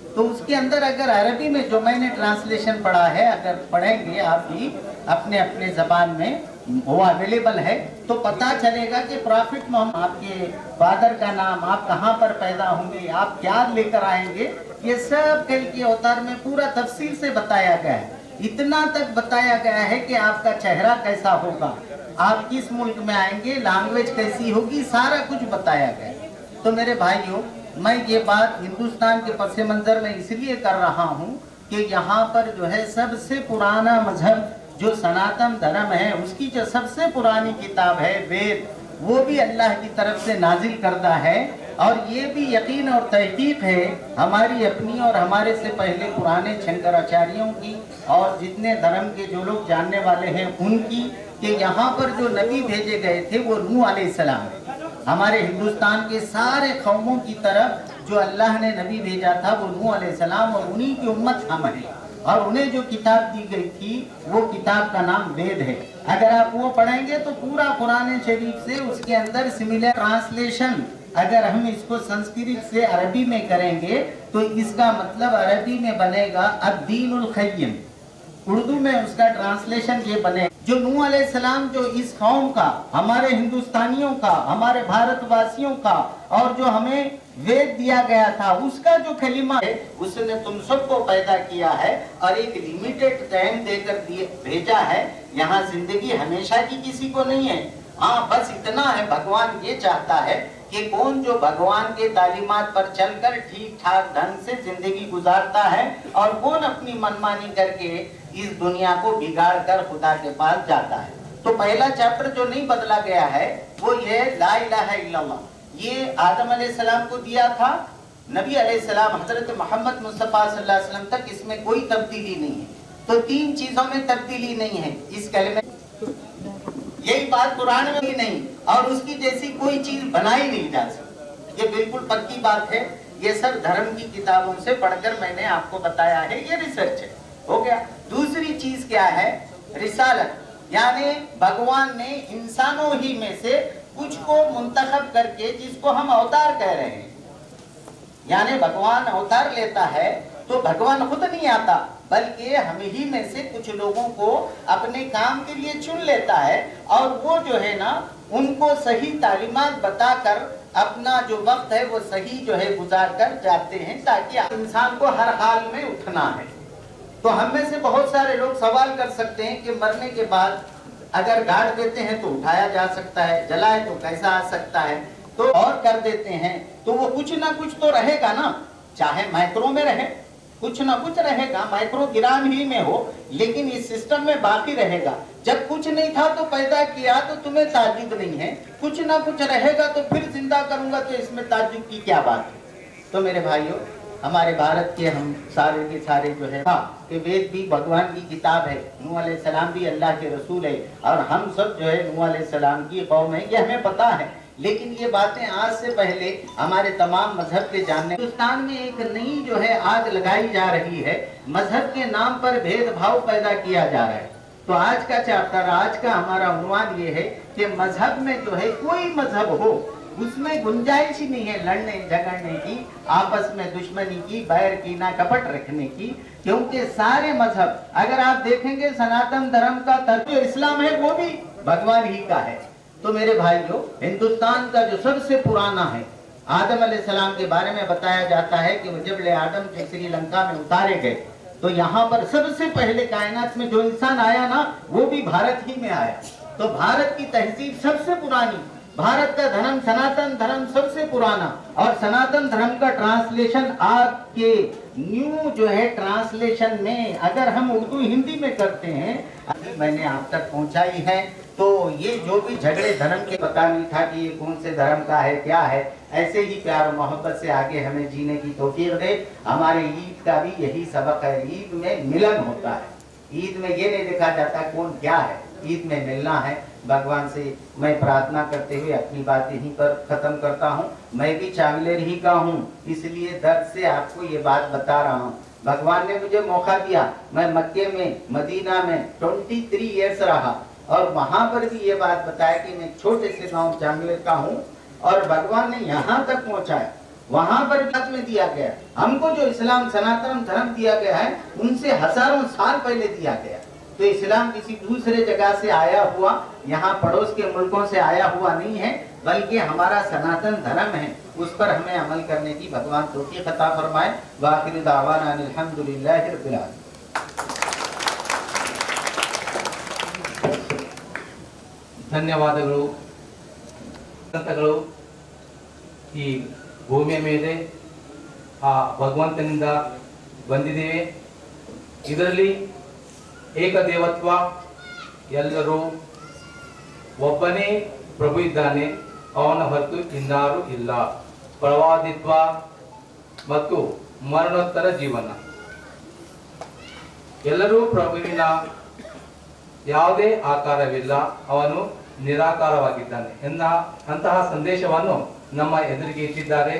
तो उसके अंदर अगर अरबी में जो मैंने ट्रांसलेशन पढ़ा है, अगर पढ़ेंगे आप भी अपने अपने ज़बान में, वो अवेलेबल है, तो पता चलेगा कि प्रॉफिट मोहम्मद, आपके फादर का नाम, आप कहाँ पर पैदा होंगे, आप क्या लेकर आएंगे, ये सब कल के अवतार में पूरा तफसील से बताया गया है। इतना तक बताया गया है कि आपका चेहरा कैसा होगा, आप किस मुल्क में आएंगे, लैंग्वेज कैसी होगी, सारा कुछ बताया गया है। तो मेरे भाइयों, मैं ये बात हिंदुस्तान के पस मंज़र में इसलिए कर रहा हूँ कि यहाँ पर जो है सबसे पुराना मजहब जो सनातन धर्म है, उसकी जो सबसे पुरानी किताब है वेद, वो भी अल्लाह की तरफ से नाजिल करता है। और ये भी यकीन और तहकीक है हमारी अपनी और हमारे से पहले पुराने शंकराचार्यों की और जितने धर्म के जो लोग जानने वाले हैं उनकी, कि यहाँ पर जो नबी भेजे गए थे वो नूह अलैहिस्सलाम है। हमारे हिंदुस्तान के सारे कौमों की तरफ जो अल्लाह ने नबी भेजा था वो नूह अलैहिस्सलाम, और उन्हीं की उम्मत हम हैं। और उन्हें जो किताब दी गई थी वो किताब का नाम वेद है। अगर आप वो पढ़ेंगे तो पूरा कुरान शरीफ से उसके अंदर सिमिलर ट्रांसलेशन, अगर हम इसको संस्कृत से अरबी में करेंगे तो इसका मतलब अरबी में बनेगा अद्दीनुल क़य्यिम, उर्दू में उसका ट्रांसलेशन ये बने। जो नूह अलैहिस्सलाम जो इस कौम का, हमारे हिंदुस्तानियों का, हमारे भारतवासियों का, और जो हमें वेद दिया गया था उसका जो कलिमा है, उसने तुम सबको पैदा किया है और एक लिमिटेड टाइम देकर भेजा है। यहाँ जिंदगी हमेशा की किसी को नहीं है। हाँ, बस इतना है, भगवान ये चाहता है कि कौन जो भगवान के तालीमात पर चलकर ठीक ठाक ढंग से जिंदगी गुजारता है और कौन अपनी मनमानी करके इस दुनिया को बिगाड़ कर खुदा के पास जाता है। तो पहला चैप्टर जो नहीं बदला गया है वो ये ला इलाहा इल्लल्लाह, ये आदम अलैहिस्सलाम को दिया था, नबी अलैहिस्सलाम हजरत मोहम्मद मुस्तफ़ा सल्लल्लाहु अलैहि वसल्लम तक इसमें कोई तब्दीली नहीं है। तो 3 चीजों में तब्दीली नहीं है इस कलमे, यही बात कुरान में भी नहीं, और उसकी जैसी कोई चीज बनाई नहीं जा सकती। ये बिल्कुल पक्की बात है। ये सब धर्म की किताबों से पढ़कर मैंने आपको बताया है, ये रिसर्च है। हो गया। दूसरी चीज क्या है? रिसालत, यानी भगवान ने इंसानों ही में से कुछ को मुंतखब करके, जिसको हम अवतार कह रहे हैं, यानी भगवान अवतार लेता है तो भगवान खुद नहीं आता, बल्कि हम ही में से कुछ लोगों को अपने काम के लिए चुन लेता है, और वो जो है ना, उनको सही तालीमात बताकर अपना जो वक्त है वो सही जो है गुजार कर जाते हैं, ताकि इंसान को हर हाल में उठना है। तो हम में से बहुत सारे लोग सवाल कर सकते हैं कि मरने के बाद अगर गाड़ देते हैं तो उठाया जा सकता है, जलाए तो कैसा आ सकता है, तो और कर देते हैं तो वो कुछ ना कुछ तो रहेगा ना, चाहे माइक्रो में रहे, कुछ ना कुछ रहेगा, माइक्रोग्राम ही में हो, लेकिन इस सिस्टम में बाकी रहेगा। जब कुछ नहीं था तो पैदा किया तो तुम्हें ताज्जुब नहीं है, कुछ ना कुछ रहेगा तो फिर जिंदा करूंगा तो इसमें ताज्जुब की क्या बात है। तो मेरे भाइयों, हमारे भारत के हम सारे के सारे जो है कि वेद भी भगवान की किताब है, नूह अलैहिस्सलाम भी अल्लाह के रसूल है, और हम सब जो है नूह अलैहिस्सलाम की कौम है, ये हमें पता है। लेकिन ये बातें आज से पहले हमारे तमाम मजहब के जानने, हिंदुस्तान में एक नई जो है आग लगाई जा रही है, मजहब के नाम पर भेदभाव पैदा किया जा रहा है। तो आज का चैप्टर, आज का हमारा उन्वान ये है कि मजहब में जो है कोई मजहब हो, उसमें गुंजाइश ही नहीं है लड़ने झगड़ने की, आपस में दुश्मनी की, बैर की, ना कपट रखने की, क्योंकि सारे मजहब अगर आप देखेंगे सनातन धर्म का जो इस्लाम है वो भी भगवान ही का है। तो मेरे भाइयों, हिंदुस्तान का जो सबसे पुराना है, आदम अलैहिस्सलाम के बारे में बताया जाता है कि जब ले आदम श्रीलंका में उतारे गए तो यहाँ पर सबसे पहले कायनात में जो इंसान आया ना, वो भी भारत ही में आया। तो भारत की तहजीब सबसे पुरानी, भारत का धर्म सनातन धर्म सबसे पुराना, और सनातन धर्म का ट्रांसलेशन आपके न्यू जो है ट्रांसलेशन में अगर हम उर्दू हिंदी में करते हैं, मैंने आप तक पहुंचाई है। तो ये जो भी झगड़े धर्म के, पता नहीं था कि ये कौन से धर्म का है क्या है, ऐसे ही प्यार और मोहब्बत से आगे हमें जीने की तौफीक दे। हमारे ईद का भी यही सबक है, ईद में मिलन होता है। ईद में ये नहीं देखा जाता कौन क्या है, ईद में मिलना है। भगवान से मैं प्रार्थना करते हुए अपनी बात यहीं पर खत्म करता हूँ। मैं भी चांगलेर ही का हूँ, इसलिए दर्द से आपको ये बात बता रहा हूँ। भगवान ने मुझे मौका दिया, मैं मक्के में मदीना में 23 ईयर्स रहा, और वहां पर भी ये बात बताया कि मैं छोटे से गांव चांगलेर का हूँ, और भगवान ने यहाँ तक पहुँचाया। वहां पर बात में दिया गया, हमको जो इस्लाम सनातन धर्म दिया गया है उनसे हजारों साल पहले दिया गया। तो इस्लाम किसी दूसरे जगह से आया हुआ, यहाँ पड़ोस के मुल्कों से आया हुआ नहीं है, बल्कि हमारा सनातन धर्म है, उस पर हमें अमल करने की भगवान तौफीक अता फरमाए। वाखिर दावाना अल्हम्दुलिल्लाहि रब्बिल आलमीन। ಧನ್ಯವಾದಗಳು. ಸಂತಗಳು ಈ ಭೂಮಿಯ ಮೇಲೆ ಆ ಭಗವಂತನಿಂದ ಬಂದಿದ್ದೇವೆ. ಇದರಲ್ಲಿ ಏಕದೇವತ್ವ, ಎಲ್ಲರೂ ಒಬ್ಬನೇ ಪ್ರಭು ಇದ್ದಾನೆ, ಅವನ ಹೊರತು ಇನ್ನಾರು ಇಲ್ಲ. ಪ್ರವಾದಿತ್ವ ಮತ್ತು ಮರಣೋತ್ತರ ಜೀವನ, ಎಲ್ಲರೂ ಪ್ರಭುವಿನ ಯಾವುದೇ ಆಕಾರವಿಲ್ಲ, ಅವನು ನಿರಾಕಾರವಾಗಿದ್ದಾನೆ ಅಂತಹ ಸಂದೇಶವನ್ನು ನಮ್ಮ ಎದುರಿಗೆ ಇಟ್ಟಿದ್ದಾರೆ.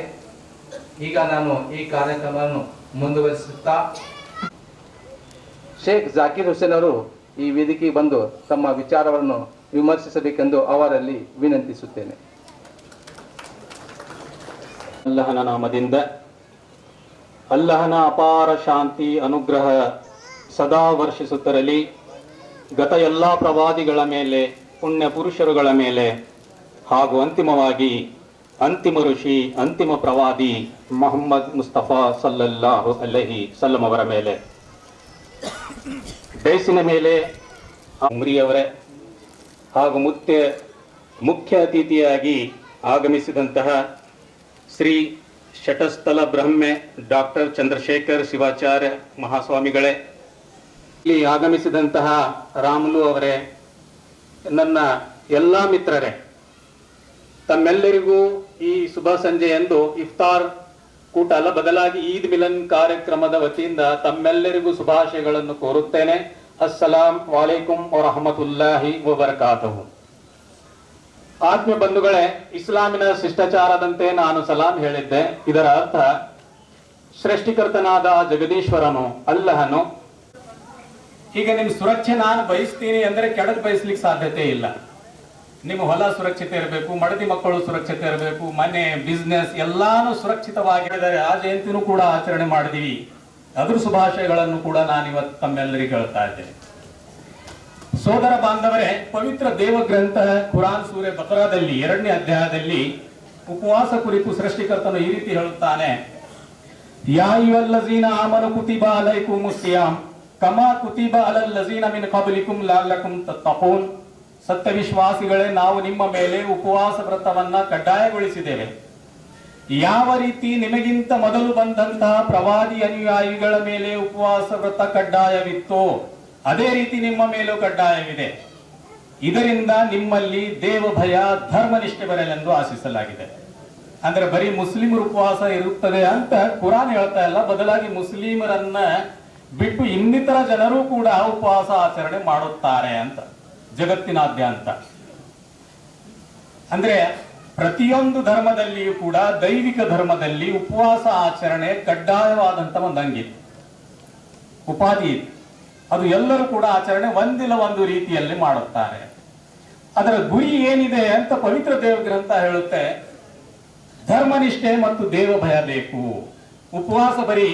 ಈಗ ನಾನು ಈ ಕಾರ್ಯಕ್ರಮವನ್ನು ಮುಂದುವರಿಸುತ್ತಾ ಶೇಖ್ ಜಾಕಿರ್ ಹುಸೇನ್ ಅವರು ಈ ವೇದಿಕೆಗೆ ಬಂದು ತಮ್ಮ ವಿಚಾರವನ್ನು ವಿಮರ್ಶಿಸಬೇಕೆಂದು ಅವರಲ್ಲಿ ವಿನಂತಿಸುತ್ತೇನೆ. ಅಲ್ಲಹನ ನಾಮದಿಂದ, ಅಲ್ಲಹನ ಅಪಾರ ಶಾಂತಿ ಅನುಗ್ರಹ ಸದಾ ವರ್ಷಿಸುತ್ತಿರಲಿ. ಗತ ಎಲ್ಲ ಪ್ರವಾದಿಗಳ ಮೇಲೆ, ಪುಣ್ಯ ಪುರುಷರುಗಳ ಮೇಲೆ, ಹಾಗೂ ಅಂತಿಮವಾಗಿ ಅಂತಿಮ ಋಷಿ, ಅಂತಿಮ ಪ್ರವಾದಿ ಮೊಹಮ್ಮದ್ ಮುಸ್ತಫಾ ಸಲ್ಲಲ್ಲಾಹು ಅಲೈಹಿ ಸಲ್ಲಂ ಅವರ ಮೇಲೆ, ಡೈಸಿನ ಮೇಲೆ ಉಮ್ರಿಯವರೇ ಹಾಗೂ ಮುಖ್ಯ ಅತಿಥಿಯಾಗಿ ಆಗಮಿಸಿದಂತಹ ಶ್ರೀ ಶಟಸ್ಥಲ ಬ್ರಹ್ಮೆ ಡಾಕ್ಟರ್ ಚಂದ್ರಶೇಖರ್ ಶಿವಾಚಾರ್ಯ ಮಹಾಸ್ವಾಮಿಗಳೇ, ಇಲ್ಲಿ ಆಗಮಿಸಿದಂತಹ ರಾಮುಲು ಅವರೇ, ನನ್ನ ಎಲ್ಲ ಮಿತ್ರರೇ, ತಮ್ಮೆಲ್ಲರಿಗೂ ಈ ಶುಭ ಸಂಜೆಯಂದು ಇಫ್ತಾರ್ ಕೂಟ ಅಲ್ಲ, ಬದಲಾಗಿ ಈದ್ ಮಿಲನ್ ಕಾರ್ಯಕ್ರಮದ ವತಿಯಿಂದ ತಮ್ಮೆಲ್ಲರಿಗೂ ಶುಭಾಶಯಗಳನ್ನು ಕೋರುತ್ತೇನೆ. ಅಸ್ಸಲಾಂ ವಾಲೈಕುಂ ವರಹಮತುಲ್ಲಾಹಿ ವಬರಕಾತುಹು. ಆತ್ಮೀಯ ಬಂಧುಗಳೇ, ಇಸ್ಲಾಮಿನ ಶಿಷ್ಟಾಚಾರದಂತೆ ನಾನು ಸಲಾಂ ಹೇಳಿದ್ದೆ. ಇದರ ಅರ್ಥ ಸೃಷ್ಟಿಕರ್ತನಾದ ಜಗದೀಶ್ವರನು ಅಲ್ಲಹನು. ಈಗ ನಿಮ್ ಸುರಕ್ಷೆ ನಾನು ಬಯಸ್ತೀನಿ ಅಂದ್ರೆ ಕೆಡಕ್ ಬಯಸ್ಲಿಕ್ಕೆ ಸಾಧ್ಯತೆ ಇಲ್ಲ. ನಿಮ್ಮ ಹೊಲ ಸುರಕ್ಷಿತ ಇರಬೇಕು, ಮಡದಿ ಮಕ್ಕಳು ಸುರಕ್ಷಿತ ಇರಬೇಕು, ಮನೆ ಬಿಸ್ನೆಸ್ ಎಲ್ಲಾನು ಸುರಕ್ಷಿತವಾಗಿದ್ದಾರೆ. ಆ ಜಯಂತಿನೂ ಕೂಡ ಆಚರಣೆ ಮಾಡಿದೀವಿ. ಅದ್ರ ಶುಭಾಶಯಗಳನ್ನು ಕೂಡ ನಾನು ಇವತ್ತು ತಮ್ಮೆಲ್ಲರಿಗೆ ಹೇಳ್ತಾ ಇದ್ದೇನೆ. ಸೋದರ ಬಾಂಧವರೇ, ಪವಿತ್ರ ದೇವಗ್ರಂಥ ಕುರಾನ್ ಸೂರೆ ಬಕರಾದಲ್ಲಿ 2ನೇ ಅಧ್ಯಾಯದಲ್ಲಿ ಉಪವಾಸ ಕುರಿತು ಸೃಷ್ಟಿಕರ್ತನು ಈ ರೀತಿ ಹೇಳುತ್ತಾನೆ. ಯಾ ಅಯ್ಯುಹಲ್ಲಜೀನ ಆಮನು ಕುತಿಬ ಅಲೈಕುಮುಸ್ ಸಿಯಾಮ್ ಕಮಾ ಕುತಿಬ ಅಲಲ್ಲಜೀನ ಮಿನ್ ಕಬ್ಲಿಕುಂ ಲಅಲ್ಲಕುಂ ತತ್ತಖೂನ್. ಸತ್ಯವಿಶ್ವಾಸಿಗಳೇ, ನಾವು ನಿಮ್ಮ ಮೇಲೆ ಉಪವಾಸ ವ್ರತವನ್ನ ಕಡ್ಡಾಯಗೊಳಿಸಿದ್ದೇವೆ. ಯಾವ ರೀತಿ ನಿಮಗಿಂತ ಮೊದಲು ಬಂದಂತಹ ಪ್ರವಾದಿ ಅನುಯಾಯಿಗಳ ಮೇಲೆ ಉಪವಾಸ ವ್ರತ ಕಡ್ಡಾಯವಿತ್ತೋ ಅದೇ ರೀತಿ ನಿಮ್ಮ ಮೇಲೂ ಕಡ್ಡಾಯವಿದೆ. ಇದರಿಂದ ನಿಮ್ಮಲ್ಲಿ ದೇವ ಭಯ, ಧರ್ಮನಿಷ್ಠೆ ಬರಲೆಂದು ಆಶಿಸಲಾಗಿದೆ. ಅಂದ್ರೆ ಬರೀ ಮುಸ್ಲಿಮರು ಉಪವಾಸ ಇರುತ್ತದೆ ಅಂತ ಕುರಾನ್ ಹೇಳ್ತಾ ಇಲ್ಲ, ಬದಲಾಗಿ ಮುಸ್ಲಿಮರನ್ನ ಬಿಟ್ಟು ಇನ್ನಿತರ ಜನರು ಕೂಡ ಉಪವಾಸ ಆಚರಣೆ ಮಾಡುತ್ತಾರೆ ಅಂತ ಜಗತ್ತಿನಾದ್ಯಂತ. ಅಂದ್ರೆ ಪ್ರತಿಯೊಂದು ಧರ್ಮದಲ್ಲಿಯೂ ಕೂಡ, ದೈವಿಕ ಧರ್ಮದಲ್ಲಿ ಉಪವಾಸ ಆಚರಣೆ ಕಡ್ಡಾಯವಾದಂತ ಒಂದು ಅಂಗಿ, ಉಪಾಧಿ. ಅದು ಎಲ್ಲರೂ ಕೂಡ ಆಚರಣೆ ಒಂದಿಲ್ಲ ಒಂದು ರೀತಿಯಲ್ಲಿ ಮಾಡುತ್ತಾರೆ. ಅದರ ಗುರಿ ಏನಿದೆ ಅಂತ ಪವಿತ್ರ ದೇವಗ್ರಂಥ ಹೇಳುತ್ತೆ. ಧರ್ಮನಿಷ್ಠೆ ಮತ್ತು ದೇವ ಭಯ ಬೇಕು. ಉಪವಾಸ ಬರೀ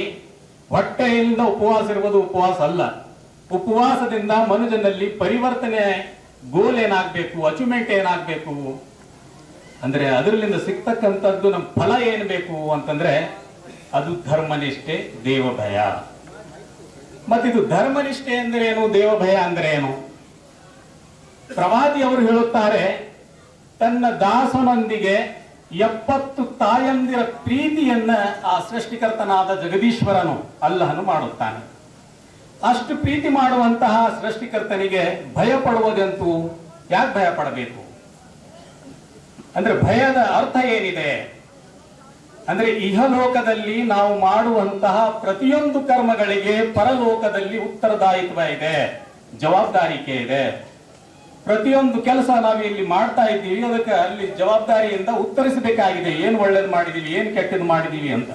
ಹೊಟ್ಟೆಯಿಂದ ಉಪವಾಸ ಇರುವುದು ಉಪವಾಸ ಅಲ್ಲ. ಉಪವಾಸದಿಂದ ಮನುಜನಲ್ಲಿ ಪರಿವರ್ತನೆ, ಗೋಲ್ ಏನಾಗ್ಬೇಕು, ಅಚೀವ್ಮೆಂಟ್ ಏನಾಗ್ಬೇಕು ಅಂದ್ರೆ ಅದರಿಂದ ಸಿಗ್ತಕ್ಕಂಥದ್ದು ನಮ್ಮ ಫಲ ಏನ್ ಬೇಕು ಅಂತಂದ್ರೆ ಅದು ಧರ್ಮನಿಷ್ಠೆ, ದೇವ ಭಯ. ಮತ್ತಿದು ಧರ್ಮನಿಷ್ಠೆ ಅಂದ್ರೆ ಏನು, ದೇವ ಭಯ ಅಂದ್ರೆ ಏನು? ಪ್ರವಾದಿ ಅವರು ಹೇಳುತ್ತಾರೆ, ತನ್ನ ದಾಸನೊಂದಿಗೆ 70 ತಾಯಂದಿರ ಪ್ರೀತಿಯನ್ನ ಆ ಸೃಷ್ಟಿಕರ್ತನಾದ ಜಗದೀಶ್ವರನು ಅಲ್ಲಹನು ಮಾಡುತ್ತಾನೆ. ಅಷ್ಟು ಪ್ರೀತಿ ಮಾಡುವಂತಹ ಸೃಷ್ಟಿಕರ್ತನಿಗೆ ಭಯ ಪಡುವುದಂತೂ ಯಾಕೆ ಭಯ ಪಡಬೇಕು? ಅಂದ್ರೆ ಭಯದ ಅರ್ಥ ಏನಿದೆ ಅಂದ್ರೆ ಇಹಲೋಕದಲ್ಲಿ ನಾವು ಮಾಡುವಂತಹ ಪ್ರತಿಯೊಂದು ಕರ್ಮಗಳಿಗೆ ಪರಲೋಕದಲ್ಲಿ ಉತ್ತರದಾಯಿತ್ವ ಇದೆ, ಜವಾಬ್ದಾರಿಕೆ ಇದೆ. ಪ್ರತಿಯೊಂದು ಕೆಲಸ ನಾವು ಇಲ್ಲಿ ಮಾಡ್ತಾ ಇದ್ದೀವಿ, ಅದಕ್ಕೆ ಅಲ್ಲಿ ಜವಾಬ್ದಾರಿಯಿಂದ ಉತ್ತರಿಸಬೇಕಾಗಿದೆ. ಏನ್ ಒಳ್ಳೇದು ಮಾಡಿದೀವಿ, ಏನ್ ಕೆಟ್ಟದ್ದು ಮಾಡಿದೀವಿ ಅಂತ.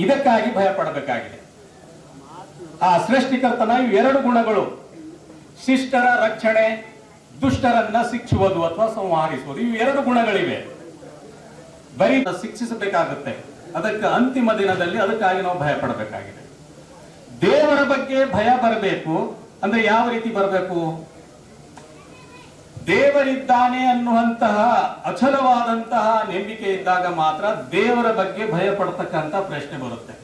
ಇದಕ್ಕಾಗಿ ಭಯ ಪಡಬೇಕಾಗಿದೆ. ಆ ಸೃಷ್ಟಿಕರ್ತನ 2 ಗುಣಗಳು, ಶಿಷ್ಟರ ರಕ್ಷಣೆ, ದುಷ್ಟರನ್ನ ಶಿಕ್ಷುವುದು ಅಥವಾ ಸಂಹರಿಸುವುದು, ಇವು 2 ಗುಣಗಳಿವೆ. ಬರೀ ಶಿಕ್ಷಿಸಬೇಕಾಗುತ್ತೆ, ಅದಕ್ಕೆ ಅಂತಿಮ ದಿನದಲ್ಲಿ. ಅದಕ್ಕಾಗಿ ನಾವು ಭಯ ಪಡಬೇಕಾಗಿದೆ. ದೇವರ ಬಗ್ಗೆ ಭಯ ಬರಬೇಕು ಅಂದ್ರೆ ಯಾವ ರೀತಿ ಬರಬೇಕು? ದೇವರಿದ್ದಾನೆ ಅನ್ನುವಂತಹ ಅಚಲವಾದಂತಹ ನಂಬಿಕೆ ಇದ್ದಾಗ ಮಾತ್ರ ದೇವರ ಬಗ್ಗೆ ಭಯ ಪಡ್ತಕ್ಕಂತ ಪ್ರಶ್ನೆ ಬರುತ್ತೆ.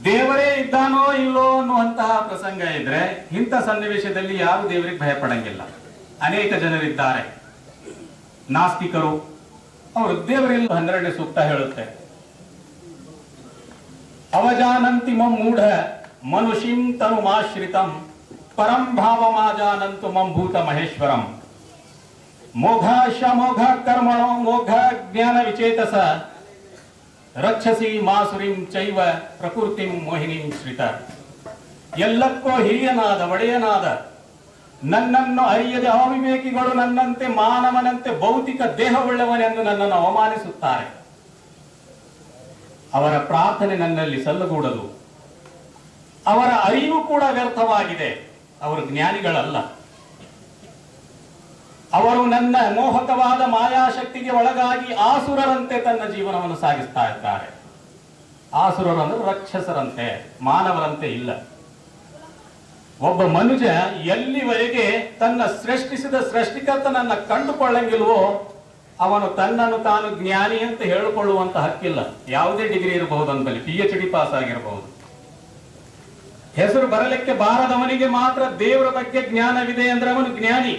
ದೇವರೇ ಇದ್ದಾನೋ ಇಲ್ಲೋ ಅನ್ನುವಂತಹ ಪ್ರಸಂಗ ಇದ್ರೆ ಇಂಥ ಸನ್ನಿವೇಶದಲ್ಲಿ ಯಾರು ದೇವರಿಗೆ ಭಯ ಪಡಂಗಿಲ್ಲ. ಅನೇಕ ಜನರಿದ್ದಾರೆ ನಾಸ್ತಿಕರು, ಅವರು ದೇವರೆಲ್ಲ 12ನೇ ಸೂಕ್ತ ಹೇಳುತ್ತೆ, ಅವಜಾನಂತಿ ಮಂ ಮೂಢ ಮನುಷ್ಯಂ ತನುಮಾಶ್ರಿತಂ ಪರಂ ಭಾವಮಾಜಾನಂತು ಮಂ ಭೂತ ಮಹೇಶ್ವರಂ ಮೋಘ ಶಮೋಘ ಕರ್ಮಣೋ ಮೋಘ ಜ್ಞಾನ ವಿಚೇತಸ ರಕ್ಷಸಿ ಮಾಸುರಿಂ ಚೈವ ಪ್ರಕೃತಿಂ ಮೋಹಿನಿಂ ಶ್ರಿತ. ಎಲ್ಲಕ್ಕೂ ಹಿರಿಯನಾದ ಒಡೆಯನಾದ ನನ್ನನ್ನು ಅರಿಯದೆ ಅವಿವೇಕಿಗಳು ನನ್ನಂತೆ ಮಾನವನಂತೆ ಭೌತಿಕ ದೇಹವುಳ್ಳವನೆಂದು ನನ್ನನ್ನು ಅವಮಾನಿಸುತ್ತಾರೆ. ಅವರ ಪ್ರಾರ್ಥನೆ ನನ್ನಲ್ಲಿ ಸಲ್ಲಗೂಡದು. ಅವರ ಅರಿವು ಕೂಡ ವ್ಯರ್ಥವಾಗಿದೆ. ಅವರು ಜ್ಞಾನಿಗಳಲ್ಲ. ಅವರು ನನ್ನ ಮೋಹಕವಾದ ಮಾಯಾಶಕ್ತಿಗೆ ಒಳಗಾಗಿ ಆಸುರರಂತೆ ತನ್ನ ಜೀವನವನ್ನು ಸಾಗಿಸ್ತಾ ಇದ್ದಾರೆ. ಆಸುರರು ಅಂದ್ರೆ ರಾಕ್ಷಸರಂತೆ, ಮಾನವರಂತೆ ಇಲ್ಲ. ಒಬ್ಬ ಮನುಷ್ಯ ಎಲ್ಲಿವರೆಗೆ ತನ್ನ ಸೃಷ್ಟಿಸಿದ ಸೃಷ್ಟಿಕರ್ತನನ್ನ ಕಂಡುಕೊಳ್ಳಂಗಿಲ್ವೋ ಅವನು ತನ್ನನ್ನು ತಾನು ಜ್ಞಾನಿ ಅಂತ ಹೇಳಿಕೊಳ್ಳುವಂತ ಹಕ್ಕಿಲ್ಲ. ಯಾವುದೇ ಡಿಗ್ರಿ ಇರಬಹುದು, ಅಂದಲ್ಲಿ PhD ಪಾಸ್ ಆಗಿರಬಹುದು. ಹೆಸರು ಬರಲಿಕ್ಕೆ ಬಾರದವನಿಗೆ ಮಾತ್ರ ದೇವರ ಬಗ್ಗೆ ಜ್ಞಾನವಿದೆ ಅಂದ್ರೆ ಅವನು ಜ್ಞಾನಿ.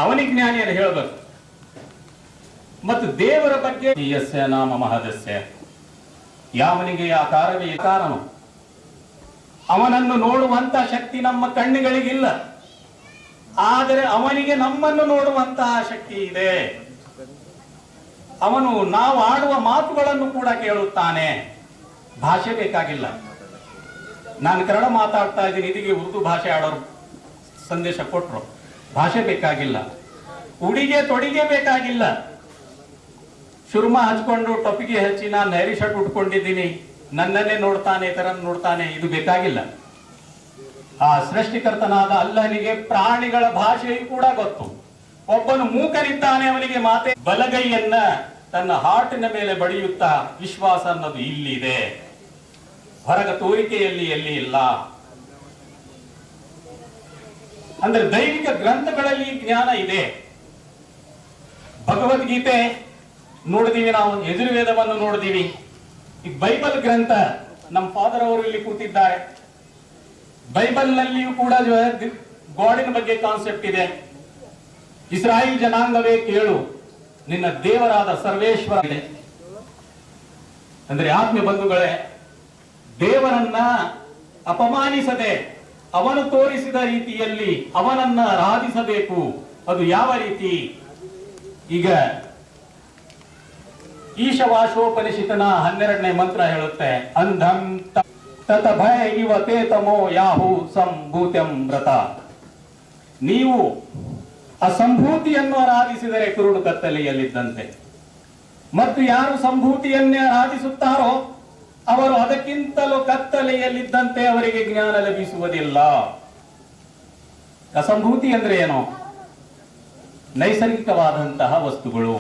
ಅವನಿಗೆ ಜ್ಞಾನಿ ಅಂತ ಹೇಳಬೇಕು. ಮತ್ತು ದೇವರ ಬಗ್ಗೆ ಯಸ್ಯ ನಾಮ ಮಹದಸ್ಯ, ಯಾವನಿಗೆ ಆ ಕಾರವೇ ಕಾರನು, ಅವನನ್ನು ನೋಡುವಂತ ಶಕ್ತಿ ನಮ್ಮ ಕಣ್ಣುಗಳಿಗಿಲ್ಲ. ಆದರೆ ಅವನಿಗೆ ನಮ್ಮನ್ನು ನೋಡುವಂತಹ ಶಕ್ತಿ ಇದೆ. ಅವನು ನಾವು ಆಡುವ ಮಾತುಗಳನ್ನು ಕೂಡ ಕೇಳುತ್ತಾನೆ. ಭಾಷೆ ಬೇಕಾಗಿಲ್ಲ. ನಾನು ಕನ್ನಡ ಮಾತಾಡ್ತಾ ಇದ್ದೀನಿ, ಇದೀಗ ಉರ್ದು ಭಾಷೆ ಆಡೋರು ಸಂದೇಶ ಕೊಟ್ರು. ಭಾಷೆ ಬೇಕಾಗಿಲ್ಲ, ಉಡಿಗೆ ತೊಡಿಗೆ ಬೇಕಾಗಿಲ್ಲ. ಶುರುಮ ಹಚ್ಕೊಂಡು ಟೊಪಿಗೆ ಹಚ್ಚಿ ನಾನು ನೈರಿ ಶರ್ಟ್ ಉಟ್ಕೊಂಡಿದ್ದೀನಿ, ನನ್ನನ್ನೇ ನೋಡ್ತಾನೆ, ಇತರ ನೋಡ್ತಾನೆ, ಇದು ಬೇಕಾಗಿಲ್ಲ. ಆ ಸೃಷ್ಟಿಕರ್ತನಾದ ಅಲ್ಲನಿಗೆ ಪ್ರಾಣಿಗಳ ಭಾಷೆಯೂ ಕೂಡ ಗೊತ್ತು. ಒಬ್ಬನು ಮೂಕನಿದ್ದಾನೆ, ಅವನಿಗೆ ಮಾತೆ ಬಲಗೈಯನ್ನ ತನ್ನ ಹಾರ್ಟಿನ ಮೇಲೆ ಬಡಿಯುತ್ತಾ ವಿಶ್ವಾಸ ಅನ್ನೋದು ಇಲ್ಲಿದೆ, ಹೊರಗ ತೋರಿಕೆಯಲ್ಲಿ ಎಲ್ಲಿ ಇಲ್ಲ. ಅಂದ್ರೆ ದೈವಿಕ ಗ್ರಂಥಗಳಲ್ಲಿ ಜ್ಞಾನ ಇದೆ. ಭಗವದ್ಗೀತೆ ನೋಡಿದೀವಿ, ನಾವು ಯಜುರ್ವೇದವನ್ನು ನೋಡಿದೀವಿ. ಈ ಬೈಬಲ್ ಗ್ರಂಥ, ನಮ್ಮ ಫಾದರ್ ಅವರು ಇಲ್ಲಿ ಕೂತಿದ್ದಾರೆ. ಬೈಬಲ್ ನಲ್ಲಿಯೂ ಕೂಡ ಗಾಡಿನ ಬಗ್ಗೆ ಕಾನ್ಸೆಪ್ಟ್ ಇದೆ. ಇಸ್ರಾಯೇಲ್ ಜನಾಂಗವೇ ಕೇಳು, ನಿನ್ನ ದೇವರಾದ ಸರ್ವೇಶ್ವರ ಇದೆ. ಅಂದ್ರೆ ಆತ್ಮ ಬಂಧುಗಳೇ, ದೇವರನ್ನ ಅಪಮಾನಿಸದೆ ಅವನು ತೋರಿಸಿದ ರೀತಿಯಲ್ಲಿ ಅವನನ್ನ ಆರಾಧಿಸಬೇಕು. ಅದು ಯಾವ ರೀತಿ? ಈಗ ಈಶವಾಶೋಪನಿಷಿತನ 12ನೇ ಮಂತ್ರ ಹೇಳುತ್ತೆ, ಅಂಧಂ ತತ ಭಯ ಇವ ತೇತಮೋ ಯಾಹು ಸಂಭೂತ್ಯಂ ವ್ರತ. ನೀವು ಅಸಂಭೂತಿಯನ್ನು ಆರಾಧಿಸಿದರೆ ಕುರುಡು ಕತ್ತಲೆಯಲ್ಲಿದ್ದಂತೆ, ಮತ್ತು ಯಾರು ಸಂಭೂತಿಯನ್ನೇ ಆರಾಧಿಸುತ್ತಾರೋ ಅವರು ಅದಕ್ಕಿಂತಲೂ ಕತ್ತಲೆಯಲ್ಲಿದ್ದಂತೆ, ಅವರಿಗೆ ಜ್ಞಾನ ಲಭಿಸುವುದಿಲ್ಲ. ಅಸಂಭೂತಿ ಅಂದ್ರೆ ಏನು? ನೈಸರ್ಗಿಕವಾದಂತಹ ವಸ್ತುಗಳು,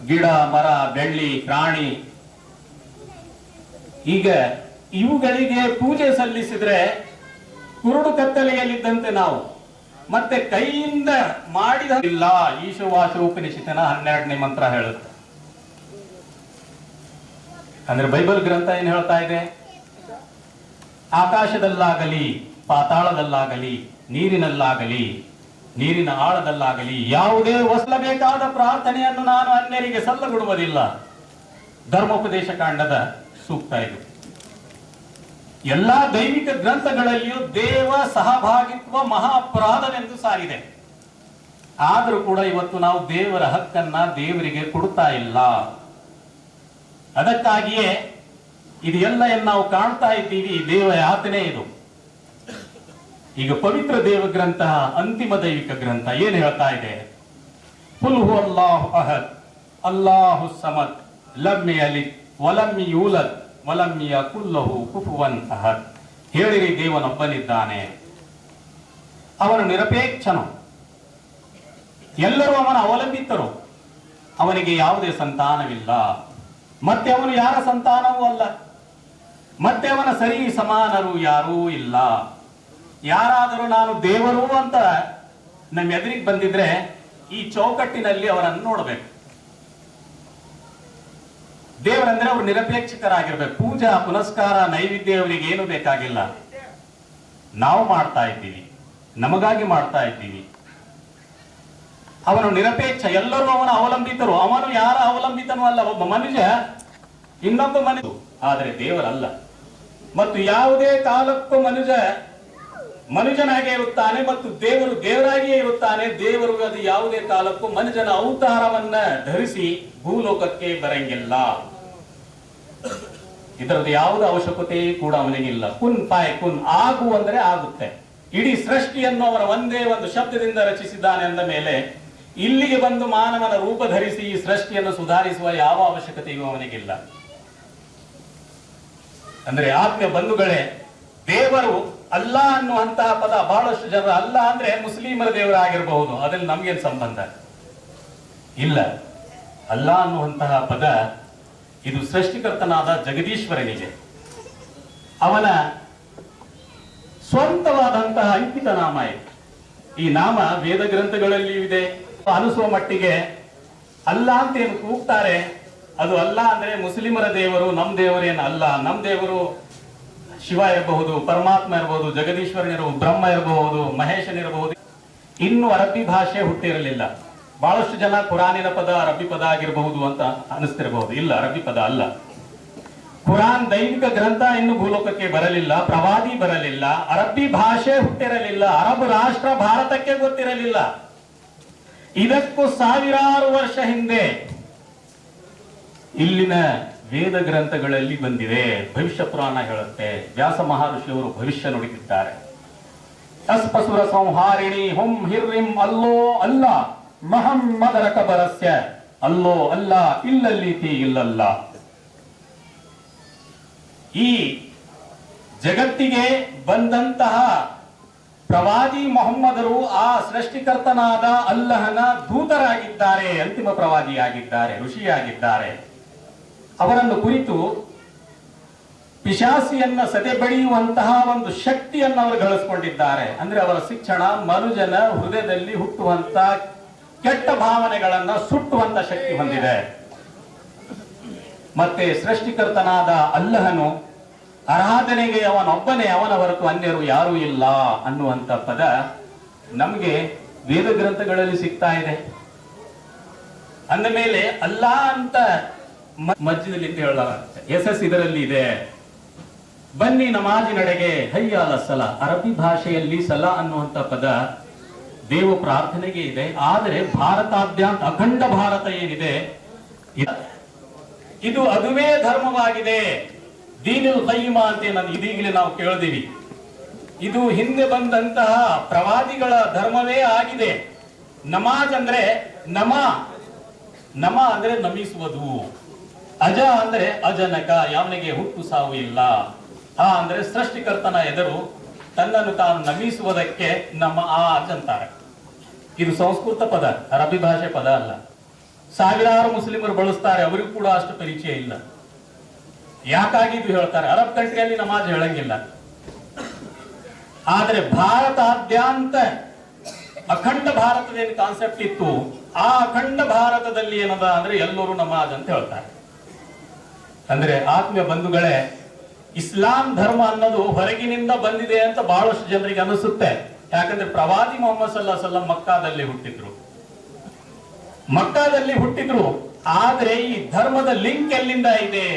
ಗಿಡ, ಮರ, ಬೆಳ್ಳಿ, ಪ್ರಾಣಿ. ಈಗ ಇವುಗಳಿಗೆ ಪೂಜೆ ಸಲ್ಲಿಸಿದ್ರೆ ಕುರುಡು ಕತ್ತಲೆಯಲ್ಲಿದ್ದಂತೆ ನಾವು. ಮತ್ತೆ ಕೈಯಿಂದ ಮಾಡಿದಿಲ್ಲ. ಈಶವಾಶೋಪನಿಷತ್ತಿನ 12ನೇ ಮಂತ್ರ ಹೇಳುತ್ತೆ. ಅಂದ್ರೆ ಬೈಬಲ್ ಗ್ರಂಥ ಏನ್ ಹೇಳ್ತಾ ಇದೆ? ಆಕಾಶದಲ್ಲಾಗಲಿ, ಪಾತಾಳದಲ್ಲಾಗಲಿ, ನೀರಿನಲ್ಲಾಗಲಿ, ನೀರಿನ ಆಳದಲ್ಲಾಗಲಿ ಯಾವುದೇ ವಸಲಬೇಕಾದ ಪ್ರಾರ್ಥನೆಯನ್ನು ನಾನು ಅನ್ಯರಿಗೆ ಸಲ್ಲಗೊಡುವುದಿಲ್ಲ. ಧರ್ಮೋಪದೇಶ ಕಾಂಡದ ಸೂಕ್ತ ಇದು. ಎಲ್ಲಾ ದೈವಿಕ ಗ್ರಂಥಗಳಲ್ಲಿಯೂ ದೇವ ಸಹಭಾಗಿತ್ವ ಮಹಾ ಅಪರಾಧವೆಂದು ಸಾರಿದೆ. ಆದರೂ ಕೂಡ ಇವತ್ತು ನಾವು ದೇವರ ಹಕ್ಕನ್ನ ದೇವರಿಗೆ ಕೊಡ್ತಾ ಇಲ್ಲ. ಅದಕ್ಕಾಗಿಯೇ ಇದೆಲ್ಲ ನಾವು ಕಾಣ್ತಾ ಇದ್ದೀವಿ. ದೇವ ಯಾತನೆ ಇದು. ಈಗ ಪವಿತ್ರ ದೇವ ಗ್ರಂಥ, ಅಂತಿಮ ದೈವಿಕ ಗ್ರಂಥ ಏನ್ ಹೇಳ್ತಾ ಇದೆ? ಕುಲ್ ಹು ಅಲ್ಲಾಹು ಅಹದ್ ಅಲ್ಲಾಹು ಸಮದ್ ಲಮ್ ಯಲಿದ್ ವಲಮ್ ಯೂಲದ್ ವಲಮ್ ಯಕುಲ್ ಲಹು ಕುಫುವನ್ ಅಹದ್. ಹೇಳಿರಿ, ದೇವನೊಬ್ಬನಿದ್ದಾನೆ, ಅವನು ನಿರಪೇಕ್ಷನು, ಎಲ್ಲರೂ ಅವನ ಅವಲಂಬಿತರು, ಅವನಿಗೆ ಯಾವುದೇ ಸಂತಾನವಿಲ್ಲ, ಮತ್ತೆ ಅವನು ಯಾರ ಸಂತಾನವೂ ಅಲ್ಲ, ಮತ್ತೆ ಅವನ ಸರಿ ಸಮಾನರು ಯಾರೂ ಇಲ್ಲ. ಯಾರಾದರೂ ನಾನು ದೇವರು ಅಂತ ನಮ್ಮ ಎದುರಿಗೆ ಬಂದಿದ್ರೆ ಈ ಚೌಕಟ್ಟಿನಲ್ಲಿ ಅವರನ್ನು ನೋಡಬೇಕು. ದೇವರಂದ್ರೆ ಅವರು ನಿರಪೇಕ್ಷಕರಾಗಿರ್ಬೇಕು. ಪೂಜಾ ಪುನಸ್ಕಾರ ನೈವೇದ್ಯ ಅವರಿಗೆ ಏನು ಬೇಕಾಗಿಲ್ಲ. ನಾವು ಮಾಡ್ತಾ ಇದ್ದೀವಿ, ನಮಗಾಗಿ ಮಾಡ್ತಾ ಇದ್ದೀವಿ. ಅವನು ನಿರಪೇಕ್ಷ, ಎಲ್ಲರೂ ಅವನ ಅವಲಂಬಿತರು. ಅವನು ಯಾರ ಅವಲಂಬಿತನೂ ಅಲ್ಲ. ಒಬ್ಬ ಮನುಷ್ಯ ಇನ್ನೊಬ್ಬ ಮನುಷ್ಯ, ಆದರೆ ದೇವರಲ್ಲ. ಮತ್ತು ಯಾವುದೇ ಕಾಲಕ್ಕೂ ಮನುಷ್ಯನಾಗೇ ಇರುತ್ತಾನೆ ಮತ್ತು ದೇವರು ದೇವರಾಗಿಯೇ ಇರುತ್ತಾನೆ. ದೇವರು ಅದು ಯಾವುದೇ ಕಾಲಕ್ಕೂ ಮನುಷ್ಯನ ಅವತಾರವನ್ನ ಧರಿಸಿ ಭೂಲೋಕಕ್ಕೆ ಬರಂಗಿಲ್ಲ. ಇದರದ್ದು ಯಾವುದೇ ಅವಶ್ಯಕತೆ ಕೂಡ ಅವನಿಗಿಲ್ಲ. ಕುನ್ ಪಾಯ್ ಕುನ್, ಆಗು ಅಂದ್ರೆ ಆಗುತ್ತೆ. ಇಡೀ ಸೃಷ್ಟಿಯನ್ನು ಅವರ ಒಂದೇ ಒಂದು ಶಬ್ದದಿಂದ ರಚಿಸಿದ್ದಾನೆ ಅಂದ ಮೇಲೆ ಇಲ್ಲಿಗೆ ಬಂದು ಮಾನವನ ರೂಪ ಧರಿಸಿ ಈ ಸೃಷ್ಟಿಯನ್ನು ಸುಧಾರಿಸುವ ಯಾವ ಅವಶ್ಯಕತೆಯೂ ಅವನಿಗಿಲ್ಲ. ಅಂದ್ರೆ ಆತ್ಮ ಬಂಧುಗಳೇ, ದೇವರು ಅಲ್ಲ ಅನ್ನುವಂತಹ ಪದ ಬಹಳಷ್ಟು ಜನ ಅಲ್ಲ ಅಂದ್ರೆ ಮುಸ್ಲಿಮರ ದೇವರಾಗಿರಬಹುದು, ಅದ್ರಲ್ಲಿ ನಮ್ಗೇನು ಸಂಬಂಧ ಇಲ್ಲ. ಅಲ್ಲ ಅನ್ನುವಂತಹ ಪದ ಇದು ಸೃಷ್ಟಿಕರ್ತನಾದ ಜಗದೀಶ್ವರನಿಗೆ ಅವನ ಸ್ವಂತವಾದಂತಹ ಅಂಕಿತ ನಾಮ ಇದೆ. ಈ ನಾಮ ವೇದ ಗ್ರಂಥಗಳಲ್ಲಿಯೂ ಇದೆ. ಅನಿಸುವ ಮಟ್ಟಿಗೆ ಅಲ್ಲ ಅಂತ ಏನು ಕೂಗ್ತಾರೆ, ಅದು ಅಲ್ಲ ಅಂದ್ರೆ ಮುಸ್ಲಿಮರ ದೇವರು, ನಮ್ ದೇವರೇನು ಅಲ್ಲ. ನಮ್ ದೇವರು ಶಿವ ಇರಬಹುದು, ಪರಮಾತ್ಮ ಇರಬಹುದು, ಜಗದೀಶ್ವರನಿರಬಹುದು, ಬ್ರಹ್ಮ ಇರಬಹುದು, ಮಹೇಶನಿರಬಹುದು. ಇನ್ನು ಅರಬ್ಬಿ ಭಾಷೆ ಹುಟ್ಟಿರಲಿಲ್ಲ. ಬಹಳಷ್ಟು ಜನ ಕುರಾನಿನ ಪದ ಅರಬ್ಬಿ ಪದ ಆಗಿರಬಹುದು ಅಂತ ಅನಿಸ್ತಿರಬಹುದು. ಇಲ್ಲ, ಅರಬ್ಬಿ ಪದ ಅಲ್ಲ. ಕುರಾನ್ ದೈವಿಕ ಗ್ರಂಥ ಇನ್ನು ಭೂಲೋಕಕ್ಕೆ ಬರಲಿಲ್ಲ, ಪ್ರವಾದಿ ಬರಲಿಲ್ಲ, ಅರಬ್ಬಿ ಭಾಷೆ ಹುಟ್ಟಿರಲಿಲ್ಲ, ಅರಬ್ ರಾಷ್ಟ್ರ ಭಾರತಕ್ಕೆ ಗೊತ್ತಿರಲಿಲ್ಲ. ಇದಕ್ಕೂ ಸಾವಿರಾರು ವರ್ಷ ಹಿಂದೆ ಇಲ್ಲಿನ ವೇದ ಗ್ರಂಥಗಳಲ್ಲಿ ಬಂದಿದೆ. ಭವಿಷ್ಯ ಪುರಾಣ ಹೇಳುತ್ತೆ, ವ್ಯಾಸ ಮಹರ್ಷಿಯವರು ಭವಿಷ್ಯ ನುಡಿದಿದ್ದಾರೆ. ಅಸ್ಪಸುರ ಸಂಹಾರಿಣಿ ಹುಂ ಹಿರ್ರಿಂ ಅಲ್ಲೋ ಅಲ್ಲ ಮಹಮ್ಮದರ ಕಬರಸ್ಯ ಅಲ್ಲೋ ಅಲ್ಲ ಇಲ್ಲಲ್ಲೀತಿ ಇಲ್ಲಲ್ಲ. ಈ ಜಗತ್ತಿಗೆ ಬಂದಂತಹ ಪ್ರವಾದಿ ಮೊಹಮ್ಮದರು ಆ ಸೃಷ್ಟಿಕರ್ತನಾದ ಅಲ್ಲಹನ ದೂತರಾಗಿದ್ದಾರೆ, ಅಂತಿಮ ಪ್ರವಾದಿಯಾಗಿದ್ದಾರೆ, ಋಷಿಯಾಗಿದ್ದಾರೆ. ಅವರನ್ನು ಕುರಿತು ಪಿಶಾಸಿಯನ್ನ ಸದೆ ಬಡಿಯುವಂತಹ ಒಂದು ಶಕ್ತಿಯನ್ನು ಅವರು ಗಳಿಸಿಕೊಂಡಿದ್ದಾರೆ. ಅಂದ್ರೆ ಅವರ ಶಿಕ್ಷಣ ಮನುಜನ ಹೃದಯದಲ್ಲಿ ಹುಟ್ಟುವಂತ ಕೆಟ್ಟ ಭಾವನೆಗಳನ್ನ ಸುಟ್ಟುವಂತ ಶಕ್ತಿ ಹೊಂದಿದೆ. ಮತ್ತೆ ಸೃಷ್ಟಿಕರ್ತನಾದ ಅಲ್ಲಹನು ಆರಾಧನೆಗೆ ಅವನೊಬ್ಬನೇ, ಅವನ ಹೊರತು ಅನ್ಯರು ಯಾರೂ ಇಲ್ಲ ಅನ್ನುವಂತ ಪದ ನಮಗೆ ವೇದ ಗ್ರಂಥಗಳಲ್ಲಿ ಸಿಗ್ತಾ ಇದೆ. ಅಂದ ಮೇಲೆ ಅಲ್ಲಾ ಅಂತ ಮಸ್ಜಿದಲ್ಲಿ ಅಂತ ಹೇಳಲಾಗುತ್ತೆ. ಎಸ್ ಇದರಲ್ಲಿ ಇದೆ. ಬನ್ನಿ ನಮಾಜಿನಡೆಗೆ ಹಯ್ಯ ಅಲ ಸಲಾ. ಅರಬಿ ಭಾಷೆಯಲ್ಲಿ ಸಲಾ ಅನ್ನುವಂತ ಪದ ದೇವ ಪ್ರಾರ್ಥನೆಗೆ ಇದೆ. ಆದರೆ ಭಾರತಾದ್ಯಂತ ಅಖಂಡ ಭಾರತ ಏನಿದೆ ಇದು ಅದುವೇ ಧರ್ಮವಾಗಿದೆ. ದೀನುಲ್ ಕಯ್ಯಿಮಾ ಅಂತ ಇದೀಗಲೇ ನಾವು ಕೇಳಿದೀವಿ. ಇದು ಹಿಂದೆ ಬಂದಂತಹ ಪ್ರವಾದಿಗಳ ಧರ್ಮವೇ ಆಗಿದೆ. ನಮಾಜ್ ಅಂದ್ರೆ ನಮ ಅಂದ್ರೆ ನಮಿಸುವುದು, ಅಜ ಅಂದ್ರೆ ಅಜನಕ, ಯಾವನಿಗೆ ಹುಟ್ಟು ಸಾವು ಇಲ್ಲ. ಅಂದ್ರೆ ಸೃಷ್ಟಿಕರ್ತನ ಎದುರು ತನ್ನನ್ನು ತಾನು ನಮಿಸುವುದಕ್ಕೆ ನಮಾಜ್ ಅಂತಾರೆ. ಇದು ಸಂಸ್ಕೃತ ಪದ, ಅರಬಿ ಭಾಷೆ ಪದ ಅಲ್ಲ. ಸಾವಿರಾರು ಮುಸ್ಲಿಮರು ಬಳಸ್ತಾರೆ, ಅವರಿಗೂ ಕೂಡ ಅಷ್ಟು ಪರಿಚಯ ಇಲ್ಲ. ಯಾಕಾಗಿ ಇದು ಹೇಳ್ತಾರೆ? ಅರಬ್ ಕಂಟ್ರಿಯಲ್ಲಿ ನಮಾಜ್ ಹೇಳಂಗಿಲ್ಲ. ಆದ್ರೆ ಭಾರತಾದ್ಯಂತ ಅಖಂಡ ಭಾರತದೇನು ಕಾನ್ಸೆಪ್ಟ್ ಇತ್ತು, ಆ ಅಖಂಡ ಭಾರತದಲ್ಲಿ ಏನದ ಅಂದ್ರೆ ಎಲ್ಲರೂ ನಮಾಜ್ ಅಂತ ಹೇಳ್ತಾರೆ. ಅಂದ್ರೆ ಆತ್ಮೀಯ ಬಂಧುಗಳೇ, ಇಸ್ಲಾಂ ಧರ್ಮ ಅನ್ನೋದು ಹೊರಗಿನಿಂದ ಬಂದಿದೆ ಅಂತ ಬಹಳಷ್ಟು ಜನರಿಗೆ ಅನಿಸುತ್ತೆ. ಯಾಕಂದ್ರೆ ಪ್ರವಾದಿ ಮೊಹಮ್ಮದ್ ಸಲ್ಲಲ್ಲಾಹು ಅಲೈಹಿ ವಸಲ್ಲಂ ಮಕ್ಕಾದಲ್ಲಿ ಹುಟ್ಟಿದ್ರು. ಆದ್ರೆ ಈ ಧರ್ಮದ ಲಿಂಕ್ ಎಲ್ಲಿಂದ ಇದೆ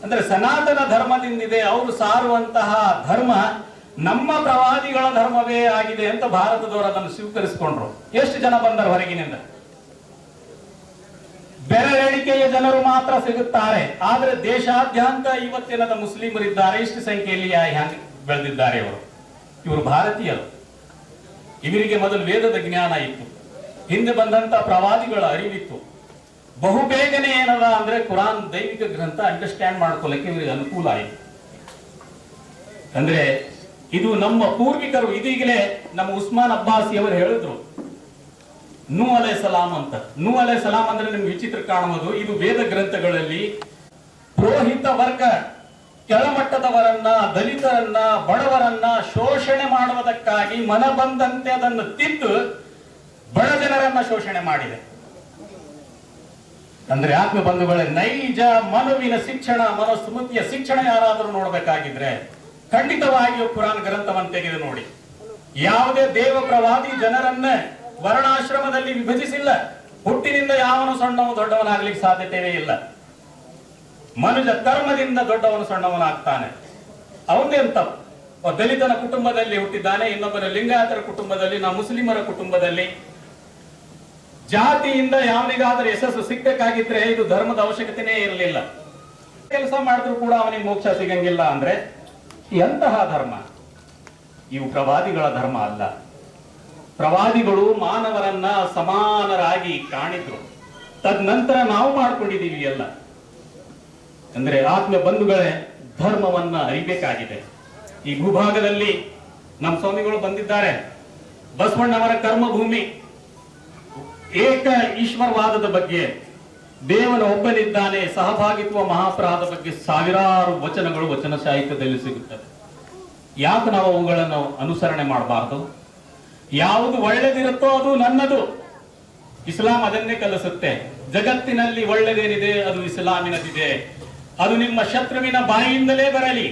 ಅಂದ್ರೆ ಸನಾತನ ಧರ್ಮದಿಂದಿದೆ. ಅವರು ಸಾರುವಂತಹ ಧರ್ಮ ನಮ್ಮ ಪ್ರವಾದಿಗಳ ಧರ್ಮವೇ ಆಗಿದೆ ಅಂತ ಭಾರತದವರು ಅದನ್ನು ಸ್ವೀಕರಿಸಿಕೊಂಡ್ರು. ಎಷ್ಟು ಜನ ಬಂದರು ಹೊರಗಿನಿಂದ? ಬೆರಳೆಣಿಕೆಯ ಜನರು ಮಾತ್ರ ಸಿಗುತ್ತಾರೆ. ಆದ್ರೆ ದೇಶಾದ್ಯಂತ ಇವತ್ತಿನದ ಮುಸ್ಲಿಮರಿದ್ದಾರೆ. ಇಷ್ಟು ಸಂಖ್ಯೆಯಲ್ಲಿ ಬೆಳೆದಿದ್ದಾರೆ ಇವರು ಭಾರತೀಯರು. ಇವರಿಗೆ ಮೊದಲು ವೇದದ ಜ್ಞಾನ ಇತ್ತು, ಹಿಂದೆ ಬಂದಂತ ಪ್ರವಾದಿಗಳ ಅರಿವಿತ್ತು. ಬಹುಬೇಗನೆ ಏನದ ಅಂದ್ರೆ ಕುರಾನ್ ದೈವಿಕ ಗ್ರಂಥ ಅಂಡರ್ಸ್ಟ್ಯಾಂಡ್ ಮಾಡ್ಕೊಳ್ಳಕ್ಕೆ ಇವರಿಗೆ ಅನುಕೂಲ ಆಯಿತು. ಅಂದ್ರೆ ಇದು ನಮ್ಮ ಪೂರ್ವಿಕರು. ಇದೀಗಲೇ ನಮ್ಮ ಉಸ್ಮಾನ್ ಅಬ್ಬಾಸಿ ಅವರು ಹೇಳಿದ್ರು ನೂ ಅಲೈಹಿಸ್ಸಲಾಂ ಅಂತ. ನೂ ಅಲೈಹಿಸ್ಸಲಾಂ ಅಂದ್ರೆ ನಿಮ್ಗೆ ವಿಚಿತ್ರ ಕಾಣುವುದು, ಇದು ವೇದ ಗ್ರಂಥಗಳಲ್ಲಿ ಪುರೋಹಿತ ವರ್ಗ ಕೆಳಮಟ್ಟದವರನ್ನ, ದಲಿತರನ್ನ, ಬಡವರನ್ನ ಶೋಷಣೆ ಮಾಡುವುದಕ್ಕಾಗಿ ಮನ ಬಂದಂತೆ ಅದನ್ನು ತಿದ್ದು ಬಡ ಜನರನ್ನ ಶೋಷಣೆ ಮಾಡಿದೆ. ಅಂದ್ರೆ ಆತ್ಮ ಬಂಧುಗಳೇ, ನೈಜ ಮನುವಿನ ಶಿಕ್ಷಣ, ಮನುಸ್ಮೃತಿಯ ಶಿಕ್ಷಣ ಯಾರಾದರೂ ನೋಡ್ಬೇಕಾಗಿದ್ರೆ ಖಂಡಿತವಾಗಿಯೂ ಕುರಾನ್ ಗ್ರಂಥವನ್ನು ತೆಗೆದು ನೋಡಿ. ಯಾವುದೇ ದೇವ ಪ್ರವಾದಿ ಜನರನ್ನ ವರ್ಣಾಶ್ರಮದಲ್ಲಿ ವಿಭಜಿಸಿಲ್ಲ. ಹುಟ್ಟಿನಿಂದ ಯಾವನು ಸಣ್ಣವನು ದೊಡ್ಡವನಾಗ್ಲಿಕ್ಕೆ ಸಾಧ್ಯತೆಯೇ ಇಲ್ಲ. ಮನುಜ ಕರ್ಮದಿಂದ ದೊಡ್ಡವನು ಸಣ್ಣವನಾಗ್ತಾನೆ. ಅವನೇನ್ ತಪ್ಪು? ದಲಿತನ ಕುಟುಂಬದಲ್ಲಿ ಹುಟ್ಟಿದ್ದಾನೆ, ಇನ್ನೊಬ್ಬರ ಲಿಂಗಾಯತರ ಕುಟುಂಬದಲ್ಲಿ, ನಾವು ಮುಸ್ಲಿಮರ ಕುಟುಂಬದಲ್ಲಿ. ಜಾತಿಯಿಂದ ಯಾವನಿಗಾದ್ರೂ ಯಶಸ್ಸು ಸಿಕ್ಕಬೇಕಾಗಿದ್ರೆ ಇದು ಧರ್ಮದ ಅವಶ್ಯಕತೆನೇ ಇರಲಿಲ್ಲ. ಕೆಲಸ ಮಾಡಿದ್ರು ಕೂಡ ಅವನಿಗೆ ಮೋಕ್ಷ ಸಿಗಂಗಿಲ್ಲ ಅಂದ್ರೆ ಎಂತಹ ಧರ್ಮ? ಇವು ಪ್ರವಾದಿಗಳ ಧರ್ಮ ಅಲ್ಲ. ಪ್ರವಾದಿಗಳು ಮಾನವರನ್ನ ಸಮಾನರಾಗಿ ಕಾಣಿದ್ರು. ತದನಂತರ ನಾವು ಮಾಡ್ಕೊಂಡಿದೀವಿ ಎಲ್ಲ. ಅಂದ್ರೆ ಆತ್ಮ ಬಂಧುಗಳೇ, ಧರ್ಮವನ್ನ ಅರಿಬೇಕಾಗಿದೆ. ಈ ಭೂಭಾಗದಲ್ಲಿ ನಮ್ಮ ಸ್ವಾಮಿಗಳು ಬಂದಿದ್ದಾರೆ. ಬಸವಣ್ಣವರ ಕರ್ಮಭೂಮಿ, ಏಕ ಈಶ್ವರವಾದದ ಬಗ್ಗೆ, ದೇವನ ಒಬ್ಬನಿದ್ದಾನೆ, ಸಹಭಾಗಿತ್ವ ಮಹಾಪರಾಧ ಬಗ್ಗೆ ಸಾವಿರಾರು ವಚನಗಳು ವಚನ ಸಾಹಿತ್ಯದಲ್ಲಿ ಸಿಗುತ್ತದೆ. ಯಾಕೆ ನಾವು ಅವುಗಳನ್ನು ಅನುಸರಣೆ ಮಾಡಬಾರದು? ಯಾವುದು ಒಳ್ಳೆದಿರುತ್ತೋ ಅದು ನನ್ನದು. ಇಸ್ಲಾಂ ಅದನ್ನೇ ಕಲಿಸುತ್ತೆ. ಜಗತ್ತಿನಲ್ಲಿ ಒಳ್ಳೆದೇನಿದೆ ಅದು ಇಸ್ಲಾಮಿನದಿದೆ. ಅದು ನಿಮ್ಮ ಶತ್ರುವಿನ ಬಾಯಿಯಿಂದಲೇ ಬರಲಿ,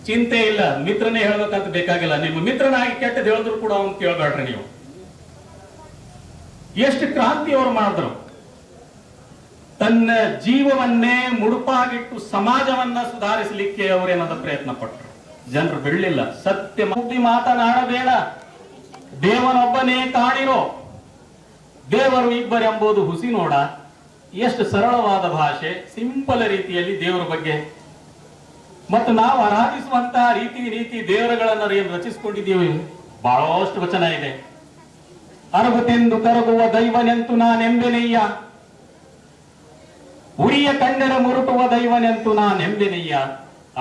ಚಿಂತೆ ಇಲ್ಲ. ಮಿತ್ರನೇ ಹೇಳ್ಬೇಕಂತ ಬೇಕಾಗಿಲ್ಲ. ನಿಮ್ಮ ಮಿತ್ರನಾಗಿ ಕೆಟ್ಟದ್ದು ಹೇಳಿದ್ರು ಕೂಡ ಅವನು ಕೇಳಬೇಡ್ರಿ ನೀವು. ಎಷ್ಟು ಕ್ರಾಂತಿ ಅವರು ಮಾಡಿದ್ರು. ತನ್ನ ಜೀವವನ್ನೇ ಮುಡುಪಾಗಿಟ್ಟು ಸಮಾಜವನ್ನ ಸುಧಾರಿಸಲಿಕ್ಕೆ ಅವರೇನಾದ ಪ್ರಯತ್ನ ಪಟ್ಟರು. ಜನರು ಬಿಡಲಿಲ್ಲ. ಸತ್ಯ ಮಾತನಾಡಬೇಡ, ದೇವನೊಬ್ಬನೇ ಕಾಣಿರೋ, ದೇವರು ಇಬ್ಬರೆಂಬುದು ಹುಸಿ ನೋಡ, ಎಷ್ಟು ಸರಳವಾದ ಭಾಷೆ, ಸಿಂಪಲ್ ರೀತಿಯಲ್ಲಿ ದೇವರ ಬಗ್ಗೆ ಮತ್ತು ನಾವು ಆರಾಧಿಸುವಂತಹ ರೀತಿ ನೀತಿ ದೇವರುಗಳನ್ನು ಏನು ರಚಿಸಿಕೊಂಡಿದ್ದೀವಿ, ಬಹಳಷ್ಟು ವಚನ ಇದೆ. ಅರಗುತೆಂದು ಕರಗುವ ದೈವನೆಂತು ನಾನೆಂಬೆನಯ್ಯ, ಉರಿಯ ಕಂಡೆರ ಮುರುಟುವ ದೈವನೆಂತು ನಾನೆಂಬೆನಯ್ಯ,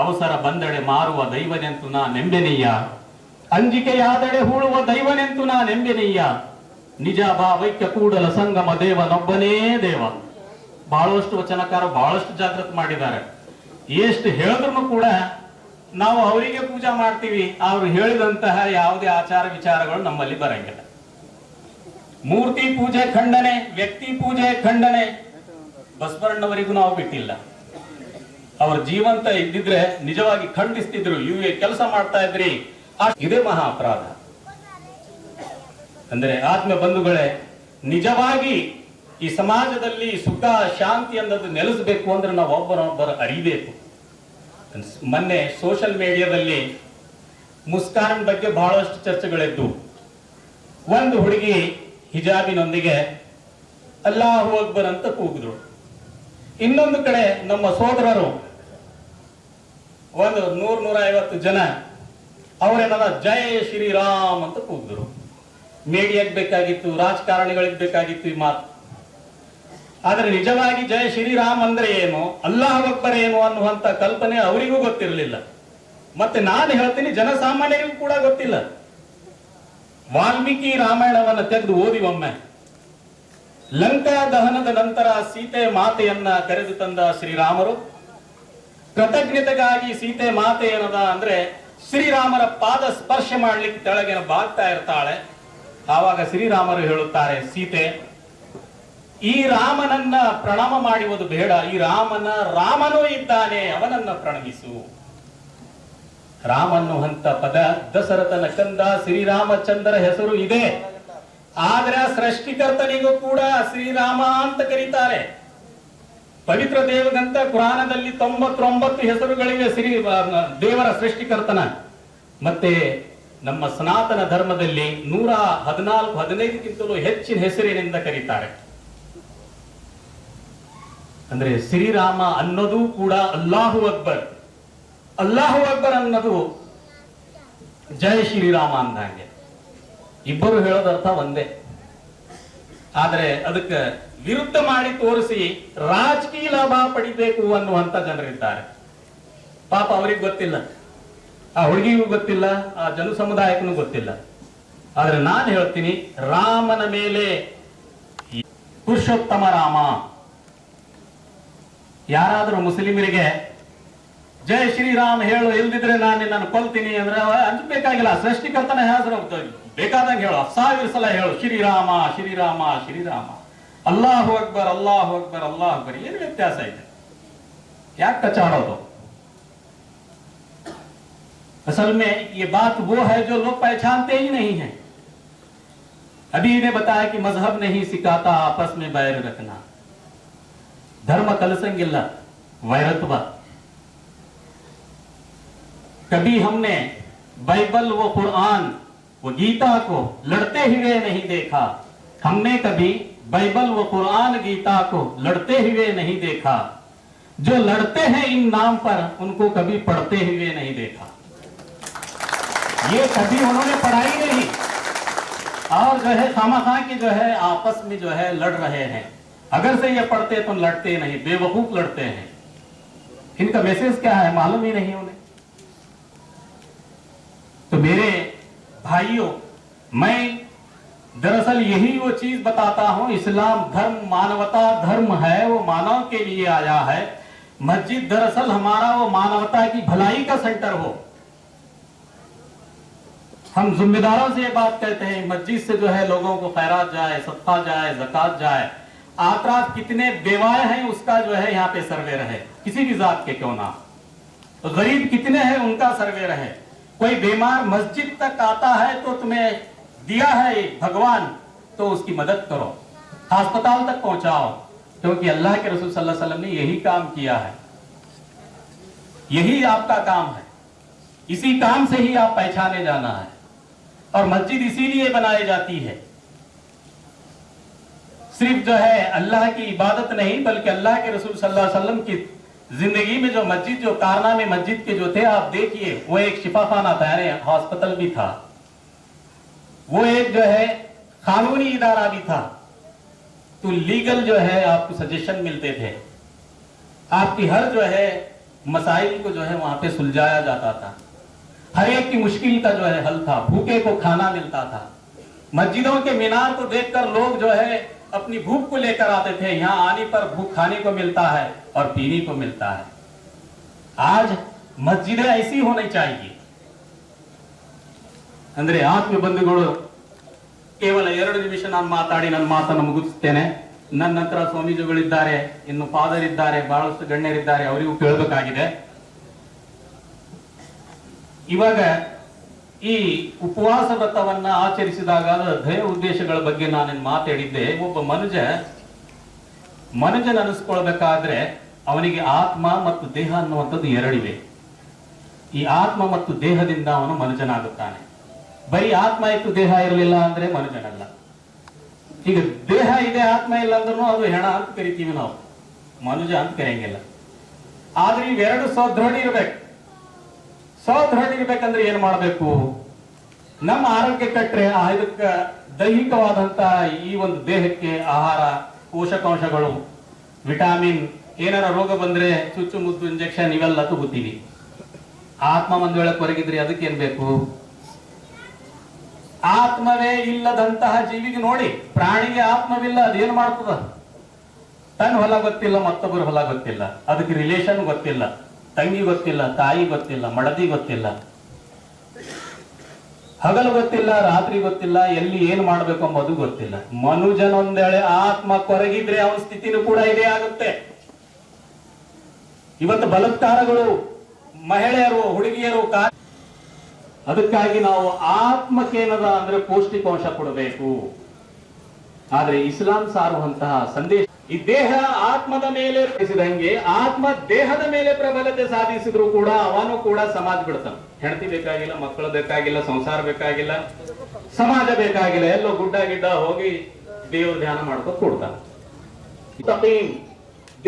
ಅವಸರ ಬಂದಡೆ ಮಾರುವ ದೈವನೆಂತು ನಾನೆಂಬೆನಯ್ಯ, ಅಂಜಿಕೆಯಾದಡೆ ಹೂಳುವ ದೈವನೆಂತು ನಾನೆಂಬೆನಯ್ಯ, ನಿಜ ಭಾವೈಕ್ಯ ಕೂಡಲ ಸಂಗಮ ದೇವನೊಬ್ಬನೇ ದೇವ. ಬಹಳಷ್ಟು ವಚನಕಾರ ಬಹಳಷ್ಟು ಜಾಗೃತಿ ಮಾಡಿದ್ದಾರೆ. ಎಷ್ಟು ಹೇಳಿದ್ರು ಕೂಡ ನಾವು ಅವರಿಗೆ ಪೂಜಾ ಮಾಡ್ತೀವಿ, ಅವರು ಹೇಳಿದಂತಹ ಯಾವುದೇ ಆಚಾರ ವಿಚಾರಗಳು ನಮ್ಮಲ್ಲಿ ಬರಂಗಿಲ್ಲ. ಮೂರ್ತಿ ಪೂಜೆ ಖಂಡನೆ, ವ್ಯಕ್ತಿ ಪೂಜೆ ಖಂಡನೆ ಬಸವಣ್ಣವರಿಗೂ ನಾವು ಬಿಟ್ಟಿಲ್ಲ. ಅವ್ರ ಜೀವಂತ ಇದ್ದಿದ್ರೆ ನಿಜವಾಗಿ ಖಂಡಿಸ್ತಿದ್ರು, ಇವು ಕೆಲಸ ಮಾಡ್ತಾ ಇದ್ರಿ, ಇದೇ ಮಹಾ ಅಪರಾಧ. ಅಂದ್ರೆ ಆತ್ಮ ಬಂಧುಗಳೇ, ನಿಜವಾಗಿ ಈ ಸಮಾಜದಲ್ಲಿ ಸುಖ ಶಾಂತಿ ಅನ್ನೋದು ನೆಲೆಸಬೇಕು ಅಂದ್ರೆ ನಾವು ಒಬ್ಬರೊಬ್ಬರು ಅರಿಬೇಕು. ಮೊನ್ನೆ ಸೋಷಿಯಲ್ ಮೀಡಿಯಾದಲ್ಲಿ ಮುಸ್ಕಾನ್ ಬಗ್ಗೆ ಬಹಳಷ್ಟು ಚರ್ಚೆಗಳಿದ್ದು, ಒಂದು ಹುಡುಗಿ ಹಿಜಾಬಿನೊಂದಿಗೆ ಅಲ್ಲಾಹು ಅಕ್ಬರ್ ಅಂತ ಕೂಗಿದ್ರು. ಇನ್ನೊಂದು ಕಡೆ ನಮ್ಮ ಸೋದರರು ಒಂದು 100-150 ಜನ ಅವರೇನಲ್ಲ ಜಯ ಶ್ರೀರಾಮ್ ಅಂತ ಕೂಗಿದ್ರು. ಮೀಡಿಯಾಗೆ ಬೇಕಾಗಿತ್ತು, ರಾಜಕಾರಣಿಗಳಿಗೆ ಬೇಕಾಗಿತ್ತು ಈ ಮಾತು. ಆದ್ರೆ ನಿಜವಾಗಿ ಜಯ ಶ್ರೀರಾಮ್ ಅಂದ್ರೆ ಏನು, ಅಲ್ಲಾಹ್ ಅಕ್ಬರ್ ಏನು ಅನ್ನುವಂತ ಕಲ್ಪನೆ ಅವರಿಗೂ ಗೊತ್ತಿರಲಿಲ್ಲ. ಮತ್ತೆ ನಾನು ಹೇಳ್ತೀನಿ, ಜನಸಾಮಾನ್ಯರಿಗೂ ಕೂಡ ಗೊತ್ತಿಲ್ಲ. ವಾಲ್ಮೀಕಿ ರಾಮಾಯಣವನ್ನು ತೆಗೆದು ಓದಿ ಒಮ್ಮೆ. ಲಂಕಾ ದಹನದ ನಂತರ ಸೀತೆ ಮಾತೆಯನ್ನ ಕರೆದು ತಂದ ಶ್ರೀರಾಮರು ಕೃತಜ್ಞತೆಗಾಗಿ ಸೀತೆ ಮಾತೆ ಏನದ ಅಂದ್ರೆ ಶ್ರೀರಾಮರ ಪಾದ ಸ್ಪರ್ಶ ಮಾಡ್ಲಿಕ್ಕೆ ತೆಳಗಿನ ಬಾಗ್ತಾ ಇರ್ತಾಳೆ. ಆವಾಗ ಶ್ರೀರಾಮರು ಹೇಳುತ್ತಾರೆ, ಸೀತೆ, ಈ ರಾಮನನ್ನ ಪ್ರಣಾಮ ಮಾಡುವುದು ಬೇಡ, ಈ ರಾಮನೂ ಇದ್ದಾನೆ, ಅವನನ್ನ ಪ್ರಣಮಿಸು. ರಾಮನ್ನುವಂತ ಪದ ದಶರಥನ ಕಂದ ಶ್ರೀರಾಮಚಂದ್ರ ಹೆಸರು ಇದೆ. ಆದ್ರೆ ಸೃಷ್ಟಿಕರ್ತನಿಗೂ ಕೂಡ ಶ್ರೀರಾಮ ಅಂತ ಕರೀತಾರೆ. ಪವಿತ್ರ ದೇವದಂತ ಕುರಾನದಲ್ಲಿ 99 ಹೆಸರುಗಳಿವೆ ದೇವರ ಸೃಷ್ಟಿಕರ್ತನ. ಮತ್ತೆ ನಮ್ಮ ಸನಾತನ ಧರ್ಮದಲ್ಲಿ 114-15ಕ್ಕಿಂತಲೂ ಹೆಚ್ಚಿನ ಹೆಸರಿನಿಂದ ಕರೀತಾರೆ. ಅಂದ್ರೆ ಶ್ರೀರಾಮ ಅನ್ನೋದು ಕೂಡ ಅಲ್ಲಾಹು ಅಕ್ಬರ್. ಅಲ್ಲಾಹು ಅಕ್ಬರ್ ಅನ್ನೋದು ಜಯ ಶ್ರೀರಾಮ ಅಂದಂಗೆ. ಇಬ್ಬರು ಹೇಳೋದರ್ಥ ಒಂದೇ. ಆದ್ರೆ ಅದಕ್ಕೆ ವಿರುದ್ಧ ಮಾಡಿ ತೋರಿಸಿ ರಾಜಕೀಯ ಲಾಭ ಪಡಿಬೇಕು ಅನ್ನುವಂತ ಜನರಿದ್ದಾರೆ. ಪಾಪ ಅವ್ರಿಗೆ ಗೊತ್ತಿಲ್ಲ, ಆ ಹುಡುಗಿಗೂ ಗೊತ್ತಿಲ್ಲ, ಆ ಜನ ಸಮುದಾಯಕ್ಕೂ ಗೊತ್ತಿಲ್ಲ. ಆದ್ರೆ ನಾನು ಹೇಳ್ತೀನಿ, ರಾಮನ ಮೇಲೆ ಪುರುಷೋತ್ತಮ ರಾಮ. ಯಾರಾದ್ರೂ ಮುಸ್ಲಿಮರಿಗೆ ಜಯ ಶ್ರೀರಾಮ್ ಹೇಳು, ಇಲ್ದಿದ್ರೆ ನಾನು ನಿನ್ನನ್ನು ಕೊಲ್ತೀನಿ ಅಂದ್ರೆ ಅಂಜಬೇಕಾಗಿಲ್ಲ. ಸೃಷ್ಟಿಕರ್ತನ ಹೆಸರು ಬೇಕಾದಂಗೆ ಹೇಳು, 1000 ಸಲ ಹೇಳು, ಶ್ರೀರಾಮ ಶ್ರೀರಾಮ ಶ್ರೀರಾಮ, ಅಲ್ಲಾಹು ಅಕ್ಬರ್ ಅಲ್ಲಾಹು ಅಕ್ಬರ್ ಅಲ್ಲಾಹು ಅಕ್ಬರ್. ಏನು ವ್ಯತ್ಯಾಸ ಇದೆ? ಯಾಕೆ ಕಚಾಡೋದು? असल में ये बात वो है जो लोग पहचानते ही नहीं है. अभी इन्हें बताया कि मजहब नहीं सिखाता आपस में बैर रखना. धर्म कलसंगिल्ल वैरत्व. कभी हमने बाइबल व कुरान व गीता को लड़ते हुए नहीं देखा. हमने कभी बाइबल व कुरान गीता को लड़ते हुए नहीं देखा. जो लड़ते हैं इन नाम पर उनको कभी पढ़ते हुए नहीं देखा. ये कभी उन्होंने पढ़ाई नहीं और जो है खामखा की जो है आपस में जो है लड़ रहे हैं. अगर से ये पढ़ते तो लड़ते नहीं, बेवकूफ लड़ते हैं. इनका मैसेज क्या है मालूम ही नहीं उन्हें. तो मेरे भाइयों, मैं दरअसल यही वो चीज बताता हूं, इस्लाम धर्म मानवता धर्म है, वो मानव के लिए आया है. मस्जिद दरअसल हमारा वो मानवता की भलाई का सेंटर हो. हम जिम्मेदारों से ये बात कहते हैं, मस्जिद से जो है लोगों को खैरात जाए, सदका जाए, ज़कात जाए. आतराफ कितने बेवाए हैं उसका जो है यहाँ पे सर्वे रहे, किसी भी जात के क्यों ना. तो गरीब कितने हैं उनका सर्वे रहे. कोई बीमार मस्जिद तक आता है तो तुम्हें दिया है भगवान तो उसकी मदद करो, अस्पताल तक पहुंचाओ, क्योंकि अल्लाह के रसूल सल्लल्लाहु अलैहि वसल्लम ने यही काम किया है. यही आपका काम है. इसी काम से ही आप पहचाने जाना है. और मस्जिद इसीलिए बनाई जाती है, सिर्फ जो है अल्लाह की इबादत नहीं बल्कि अल्लाह के रसूल सल्लल्लाहु अलैहि वसल्लम की जिंदगी में जो मस्जिद, जो कारनामे मस्जिद के जो थे, आप देखिए, वो एक शिफाखाना था, यानी हॉस्पिटल भी था, वो एक जो है कानूनी इदारा भी था। तो लीगल जो है आपको सजेशन मिलते थे, आपकी हर जो है मसाइल को जो है वहां पे सुलझाया जाता था, हर एक की मुश्किल का जो है हल था, भूखे को खाना मिलता था। मस्जिदों के मीनार को देखकर लोग जो है अपनी भूख को लेकर आते थे, यहाँ आने पर भूख खाने को मिलता है और पीने को मिलता है। आज मस्जिदें ऐसी होनी चाहिए। ಅಂದ್ರೆ ಆತ್ಮ ಬಂಧುಗಳು, ಕೇವಲ 2 ನಿಮಿಷ ನಾನು ಮಾತಾಡಿ ನನ್ನ ಮಾತನ್ನು ಮುಗಿಸ್ತೇನೆ. ನನ್ನ ನಂತರ ಸ್ವಾಮೀಜಿಗಳಿದ್ದಾರೆ, ಇನ್ನು ಫಾದರ್ ಇದ್ದಾರೆ, ಬಹಳಷ್ಟು ಗಣ್ಯರಿದ್ದಾರೆ, ಅವರಿಗೂ ಕೇಳಬೇಕಾಗಿದೆ. ಇವಾಗ ಈ ಉಪವಾಸ ವ್ರತವನ್ನ ಆಚರಿಸಿದಾಗ ಧ್ಯೇಯ ಉದ್ದೇಶಗಳ ಬಗ್ಗೆ ನಾನು ಮಾತಾಡಿದ್ದೆ. ಒಬ್ಬ ಮನುಜನ ಅನಿಸ್ಕೊಳ್ಬೇಕಾದ್ರೆ ಅವನಿಗೆ ಆತ್ಮ ಮತ್ತು ದೇಹ ಅನ್ನುವಂಥದ್ದು ಎರಡಿವೆ. ಈ ಆತ್ಮ ಮತ್ತು ದೇಹದಿಂದ ಅವನು ಮನುಜನಾಗುತ್ತಾನೆ. ಬರೀ ಆತ್ಮ ಇತ್ತು ದೇಹ ಇರಲಿಲ್ಲ ಅಂದ್ರೆ ಮನುಜನಲ್ಲ. ಈಗ ದೇಹ ಇದೆ ಆತ್ಮ ಇಲ್ಲ ಅಂದ್ರೂ ಅದು ಹೆಣ ಅಂತ ಕರಿತೀವಿ ನಾವು, ಮನುಜ ಅಂತ ಕರೆಯಂಗಿಲ್ಲ. ಆದ್ರೆ ಇವೆರಡು ಸದೃಢ ಇರ್ಬೇಕು. ಸದೃಢ ಇರ್ಬೇಕಂದ್ರೆ ಏನ್ ಮಾಡಬೇಕು? ನಮ್ಮ ಆರೋಗ್ಯ ಕಟ್ರೆ ಇದಕ್ಕೆ ದೈಹಿಕವಾದಂತ ಈ ಒಂದು ದೇಹಕ್ಕೆ ಆಹಾರ, ಪೋಷಕಾಂಶಗಳು, ವಿಟಾಮಿನ್, ಏನಾರ ರೋಗ ಬಂದ್ರೆ ಚುಚ್ಚು ಮುದ್ದು ಇಂಜೆಕ್ಷನ್ ಇವೆಲ್ಲ ತಗೋತೀವಿ. ಆತ್ಮ ಒಂದ್ ವೇಳೆ ಹೊರಗಿದ್ರೆ ಅದಕ್ಕೆ ಏನ್ ಬೇಕು? ಆತ್ಮವೇ ಇಲ್ಲದಂತಹ ಜೀವಿಗೆ ನೋಡಿ, ಪ್ರಾಣಿಗೆ ಆತ್ಮವಿಲ್ಲ, ಅದೇನ್ ಮಾಡ್ತದ? ತನ್ನ ಹೊಲ ಗೊತ್ತಿಲ್ಲ, ಮತ್ತೊಬ್ಬರ ಹೊಲ ಗೊತ್ತಿಲ್ಲ, ಅದಕ್ಕೆ ರಿಲೇಷನ್ ಗೊತ್ತಿಲ್ಲ, ತಂಗಿ ಗೊತ್ತಿಲ್ಲ, ತಾಯಿ ಗೊತ್ತಿಲ್ಲ, ಮಡದಿ ಗೊತ್ತಿಲ್ಲ, ಹಗಲು ಗೊತ್ತಿಲ್ಲ, ರಾತ್ರಿ ಗೊತ್ತಿಲ್ಲ, ಎಲ್ಲಿ ಏನ್ ಮಾಡ್ಬೇಕು ಎಂಬುದು ಗೊತ್ತಿಲ್ಲ. ಮನುಜನೊಂದೇಳೆ ಆತ್ಮ ಕೊರಗಿದ್ರೆ ಅವನ ಸ್ಥಿತಿನೂ ಕೂಡ ಇದೇ ಆಗುತ್ತೆ. ಇವತ್ತು ಬಲಾತ್ಕಾರಗಳು, ಮಹಿಳೆಯರು, ಹುಡುಗಿಯರು, ಅದಕ್ಕಾಗಿ ನಾವು ಆತ್ಮಕ್ಕೇನದ ಅಂದ್ರೆ ಪೌಷ್ಟಿಕಾಂಶ ಕೊಡಬೇಕು. ಆದ್ರೆ ಇಸ್ಲಾಂ ಸಾರುವಂತಹ ಸಂದೇಶ, ಈ ದೇಹ ಆತ್ಮದ ಮೇಲೆ ಬೆಳೆಸಿದಂಗೆ ಆತ್ಮ ದೇಹದ ಮೇಲೆ ಪ್ರಬಲತೆ ಸಾಧಿಸಿದ್ರು ಕೂಡ ಅವನು ಕೂಡ ಸಮಾಜ ಬಿಡ್ತಾನೆ. ಹೆಂಡತಿ ಬೇಕಾಗಿಲ್ಲ, ಮಕ್ಕಳು ಬೇಕಾಗಿಲ್ಲ, ಸಂಸಾರ ಬೇಕಾಗಿಲ್ಲ, ಸಮಾಜ ಬೇಕಾಗಿಲ್ಲ, ಎಲ್ಲೋ ಗುಡ್ಡ ಗಿಡ್ಡ ಹೋಗಿ ದೇವ್ರ ಧ್ಯಾನ ಮಾಡ್ಕೊಂಡು ಕೊಡ್ತಾನೆ.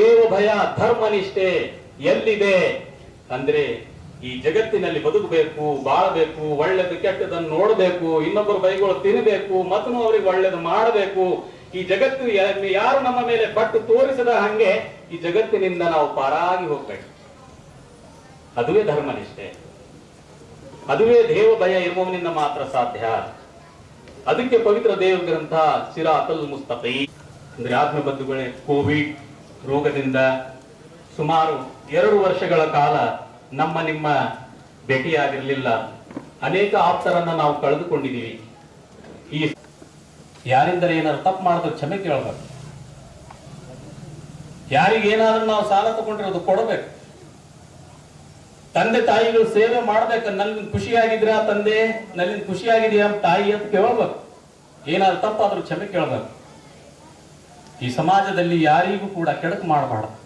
ದೇವ ಭಯ, ಧರ್ಮ ನಿಷ್ಠೆ ಎಲ್ಲಿದೆ ಅಂದ್ರೆ ಈ ಜಗತ್ತಿನಲ್ಲಿ ಬದುಕಬೇಕು, ಬಾಳಬೇಕು, ಒಳ್ಳೆದು ಕೆಟ್ಟದನ್ನು ನೋಡಬೇಕು, ಇನ್ನೊಬ್ಬರ ಬೈಗಳು ತಿನ್ನಬೇಕು, ಮತ್ತು ಅವರಿಗೆ ಒಳ್ಳೇದು ಮಾಡಬೇಕು. ಈ ಜಗತ್ತು ಯಾರು ನಮ್ಮ ಮೇಲೆ ಬಟ್ಟು ತೋರಿಸದ ಹಂಗೆ ಈ ಜಗತ್ತಿನಿಂದ ನಾವು ಪಾರಾಗಿ ಹೋಗ್ಬೇಕು. ಅದುವೇ ಧರ್ಮನಿಷ್ಠೆ, ಅದುವೇ ದೇವ ಭಯ ಇರುವವನಿಂದ ಮಾತ್ರ ಸಾಧ್ಯ. ಅದಕ್ಕೆ ಪವಿತ್ರ ದೇವ ಗ್ರಂಥ ಸಿರಾತುಲ್ ಮುಸ್ತಕೀಮ್ ಅಂದ್ರೆ ಆತ್ಮಬದ್ಧುಗಳೇ, ಕೋವಿಡ್ ರೋಗದಿಂದ ಸುಮಾರು 2 ವರ್ಷಗಳ ಕಾಲ ನಿಮ್ಮ ಭೇಟಿಯಾಗಿರ್ಲಿಲ್ಲ. ಅನೇಕ ಆಪ್ತರನ್ನ ನಾವು ಕಳೆದುಕೊಂಡಿದ್ದೀವಿ. ಈ ಯಾರಿಂದರೆ ಏನಾದ್ರು ತಪ್ಪು ಮಾಡಿದ್ರೆ ಕ್ಷಮೆ ಕೇಳಬೇಕು. ಯಾರಿಗೇನಾದ್ರೂ ನಾವು ಸಾಲ ತಗೊಂಡಿರೋದು ಕೊಡಬೇಕು. ತಂದೆ ತಾಯಿಗಳು ಸೇವೆ ಮಾಡ್ಬೇಕು. ನನ್ನಿಂದ ಖುಷಿಯಾಗಿದ್ರೆ ಆ ತಂದೆ, ನನ್ನಿಂದ ಖುಷಿಯಾಗಿದೆಯಾ ತಾಯಿ ಅಂತ ಕೇಳಬೇಕು. ಏನಾದ್ರು ತಪ್ಪಾದ್ರೂ ಕ್ಷಮೆ ಕೇಳಬೇಕು. ಈ ಸಮಾಜದಲ್ಲಿ ಯಾರಿಗೂ ಕೂಡ ಕೆಡಕು ಮಾಡಬಾರ್ದು,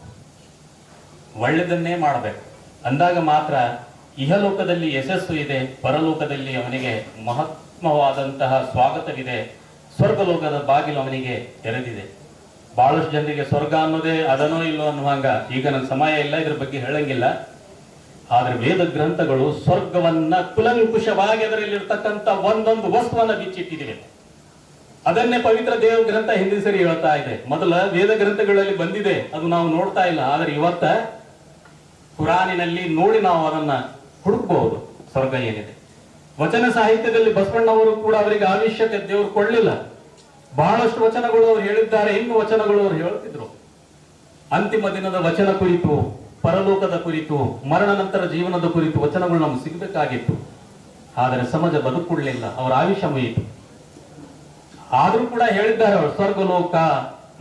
ಒಳ್ಳೆದನ್ನೇ ಮಾಡಬೇಕು. ಅಂದಾಗ ಮಾತ್ರ ಇಹಲೋಕದಲ್ಲಿ ಯಶಸ್ಸು ಇದೆ, ಪರಲೋಕದಲ್ಲಿ ಅವನಿಗೆ ಮಹತ್ವವಾದಂತಹ ಸ್ವಾಗತವಿದೆ, ಸ್ವರ್ಗಲೋಕದ ಬಾಗಿಲು ಅವನಿಗೆ ತೆರೆದಿದೆ. ಬಹಳಷ್ಟು ಜನರಿಗೆ ಸ್ವರ್ಗ ಅನ್ನೋದೇ ಅದನೋ ಇಲ್ಲೋ ಅನ್ನುವಂಗ, ಈಗ ನನ್ನ ಸಮಯ ಇಲ್ಲ, ಇದ್ರ ಬಗ್ಗೆ ಹೇಳಂಗಿಲ್ಲ. ಆದ್ರೆ ವೇದ ಗ್ರಂಥಗಳು ಸ್ವರ್ಗವನ್ನ ಕುಲಂಕುಷವಾಗಿ ಅದರಲ್ಲಿರ್ತಕ್ಕಂಥ ಒಂದೊಂದು ವಸ್ತುವನ್ನ ಬಿಚ್ಚಿಟ್ಟಿದೆ. ಅದನ್ನೇ ಪವಿತ್ರ ದೇವ ಗ್ರಂಥ ಹಿಂದಿನ ಸರಿ ಹೇಳ್ತಾ ಇದೆ. ಮೊದಲ ವೇದ ಗ್ರಂಥಗಳಲ್ಲಿ ಬಂದಿದೆ, ಅದು ನಾವು ನೋಡ್ತಾ ಇಲ್ಲ. ಆದ್ರೆ ಇವತ್ತ ಕುರಾನಿನಲ್ಲಿ ನೋಡಿ ನಾವು ಅದನ್ನ ಹುಡುಕಬಹುದು, ಸ್ವರ್ಗ ಏನಿದೆ. ವಚನ ಸಾಹಿತ್ಯದಲ್ಲಿ ಬಸವಣ್ಣವರು ಕೂಡ ಅವರಿಗೆ ಅವಶ್ಯಕತೆ ದೇವರು ಕೊಡ್ಲಿಲ್ಲ. ಬಹಳಷ್ಟು ವಚನಗಳು ಅವ್ರು ಹೇಳಿದ್ದಾರೆ, ಇನ್ನು ವಚನಗಳು ಅವ್ರು ಹೇಳ್ತಿದ್ರು. ಅಂತಿಮ ದಿನದ ವಚನ ಕುರಿತು, ಪರಲೋಕದ ಕುರಿತು, ಮರಣ ನಂತರ ಜೀವನದ ಕುರಿತು ವಚನಗಳು ನಮ್ಗೆ ಸಿಗಬೇಕಾಗಿತ್ತು. ಆದರೆ ಸಮಾಜ ಬದುಕುಕೊಳ್ಳಲಿಲ್ಲ, ಅವರ ಆಯುಷ್ಯ ಮುಯಿತು. ಆದ್ರೂ ಕೂಡ ಹೇಳಿದ್ದಾರೆ ಅವರು, ಸ್ವರ್ಗಲೋಕ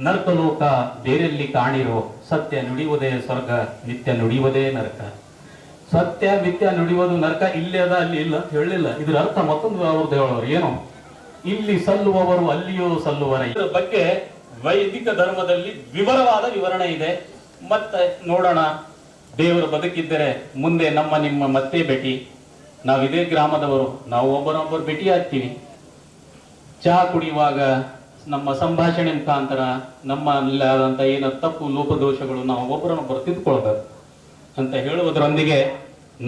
ನರಕಲೋಕ ಬೇರೆಲ್ಲಿ ಕಾಣಿರೋ, ಸತ್ಯ ನುಡಿಯುವುದೇ ಸ್ವರ್ಗ, ನಿತ್ಯ ನುಡಿಯುವುದೇ ನರಕ. ಸತ್ಯ ನಿತ್ಯ ನುಡಿಯುವುದು ನರಕ ಇಲ್ಲಿ ಅದ, ಅಲ್ಲಿ ಇಲ್ಲ ಅಂತ ಹೇಳಲಿಲ್ಲ. ಇದ್ರ ಅರ್ಥ ಮತ್ತೊಂದು ಅವ್ರದ್ದು ಹೇಳೋರು ಏನು, ಇಲ್ಲಿ ಸಲ್ಲುವವರು ಅಲ್ಲಿಯೂ ಸಲ್ಲುವರ. ಇದರ ಬಗ್ಗೆ ವೈದಿಕ ಧರ್ಮದಲ್ಲಿ ವಿವರವಾದ ವಿವರಣೆ ಇದೆ. ಮತ್ತೆ ನೋಡೋಣ, ದೇವರು ಬದುಕಿದ್ದರೆ ಮುಂದೆ ನಿಮ್ಮ ಮತ್ತೆ ಭೇಟಿ. ನಾವು ಇದೇ ಗ್ರಾಮದವರು, ನಾವು ಒಬ್ಬರೊಬ್ಬರು ಭೇಟಿ ಆಗ್ತೀವಿ. ಚಹಾ ಕುಡಿಯುವಾಗ, ನಮ್ಮ ಸಂಭಾಷಣೆ ಮುಖಾಂತರ ನಮ್ಮಲ್ಲಾದಂಥ ಏನು ತಪ್ಪು ಲೋಪದೋಷಗಳು ನಾವು ಒಬ್ಬರನ್ನೊಬ್ಬರು ತಿದ್ದುಕೊಳ್ಬೇಕು ಅಂತ ಹೇಳುವುದರೊಂದಿಗೆ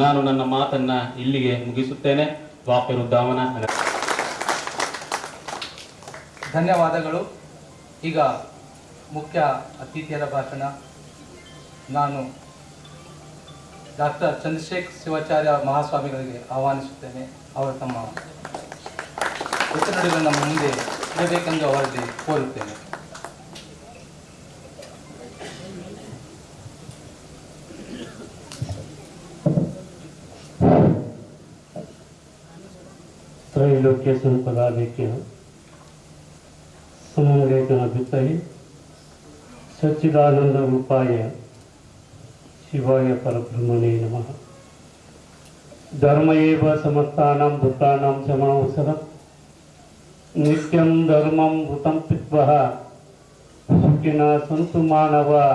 ನಾನು ನನ್ನ ಮಾತನ್ನ ಇಲ್ಲಿಗೆ ಮುಗಿಸುತ್ತೇನೆ. ವಾಪಿರುದ್ದಾಮನ. ಧನ್ಯವಾದಗಳು. ಈಗ ಮುಖ್ಯ ಅತಿಥಿಯರ ಭಾಷಣ. ನಾನು ಡಾಕ್ಟರ್ ಚಂದ್ರಶೇಖರ್ ಶಿವಾಚಾರ್ಯ ಮಹಾಸ್ವಾಮಿಗಳಿಗೆ ಆಹ್ವಾನಿಸುತ್ತೇನೆ. ಅವರು ತಮ್ಮ ಉತ್ತರಗಳನ್ನು ನಮ್ಮ ಮುಂದೆ ಇಡಬೇಕೆಂದು ಅವರಲ್ಲಿ ಕೋರುತ್ತೇನೆ. त्रैलोक्य संपदाधिक्य समन्वयकन वित्तहि सच्चिदानंद रूपाय शिवाय परब्रह्मणे नमः. धर्म एव समस्तानां भूतानां शमनौषधं नित्यं धर्मं भूतं पित्वः सुखिनः सन्तु मानवा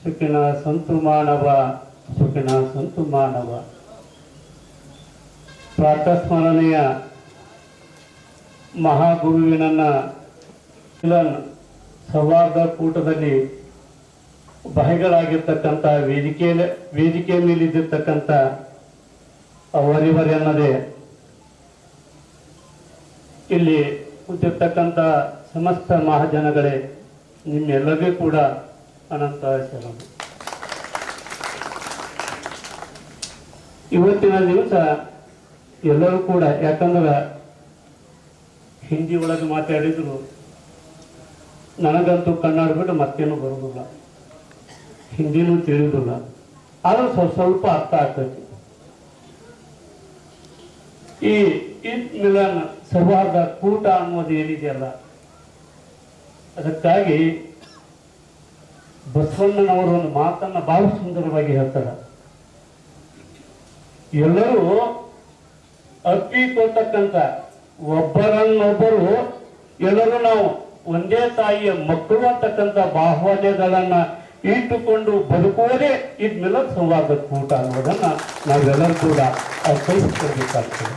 सुखिनः सन्तु मानवा सुखिनः सन्तु मानवा. ಪ್ರಾತಸ್ಮರಣೆಯ ಮಹಾಗುರುವಿನನ್ನ ಸೌಹಾರ್ದ ಕೂಟದಲ್ಲಿ ಭಾಗಿಗಳಾಗಿರ್ತಕ್ಕಂಥ ವೇದಿಕೆ ಮೇಲಿದ್ದಿರ್ತಕ್ಕಂಥ ಅವರಿವರೆನ್ನದೇ ಇಲ್ಲಿ ಕೂತಿರ್ತಕ್ಕಂಥ ಸಮಸ್ತ ಮಹಾಜನಗಳೇ, ನಿಮ್ಮೆಲ್ಲರಿಗೂ ಕೂಡ ಅನಂತ ಶರಣು. ಇವತ್ತಿನ ದಿವಸ ಎಲ್ಲರೂ ಕೂಡ, ಯಾಕಂದ್ರೆ ಹಿಂದಿ ಒಳಗೆ ಮಾತಾಡಿದ್ರು, ನನಗಂತೂ ಕನ್ನಡ ಬಿಟ್ಟು ಮತ್ತೇನು ಬರೋದಿಲ್ಲ, ಹಿಂದಿನೂ ತಿಳಿಯೋದಿಲ್ಲ, ಆದ್ರೂ ಸ್ವಲ್ಪ ಅರ್ಥ ಆಗ್ತೈತಿ. ಈ ಈದ್ ಮಿಲನ್ ಸೌಹಾರ್ದ ಕೂಟ ಅನ್ನೋದು ಏನಿದೆಯಲ್ಲ, ಅದಕ್ಕಾಗಿ ಬಸವಣ್ಣನವರು ಒಂದು ಮಾತನ್ನ ಬಹಳ ಸುಂದರವಾಗಿ ಹೇಳ್ತಾರೆ. ಎಲ್ಲರೂ ಅಪ್ಪಿಕೊಳ್ತಕ್ಕಂಥ ಒಬ್ಬರನ್ನೊಬ್ಬರು ಎಲ್ಲರೂ ನಾವು ಒಂದೇ ತಾಯಿಯ ಮಕ್ಕಳು ಅಂತಕ್ಕಂಥ ಬಾಹುಲ್ಯಗಳನ್ನ ಇಟ್ಟುಕೊಂಡು ಬದುಕುವುದೇ ಈದ್ ಮಿಲನ್ ಸೌಹಾರ್ದ ಕೂಟ ಅನ್ನೋದನ್ನ ನಾವೆಲ್ಲರೂ ಕೂಡ ಅರ್ಥೈಸಿಕೊಳ್ಬೇಕಾಗ್ತದೆ.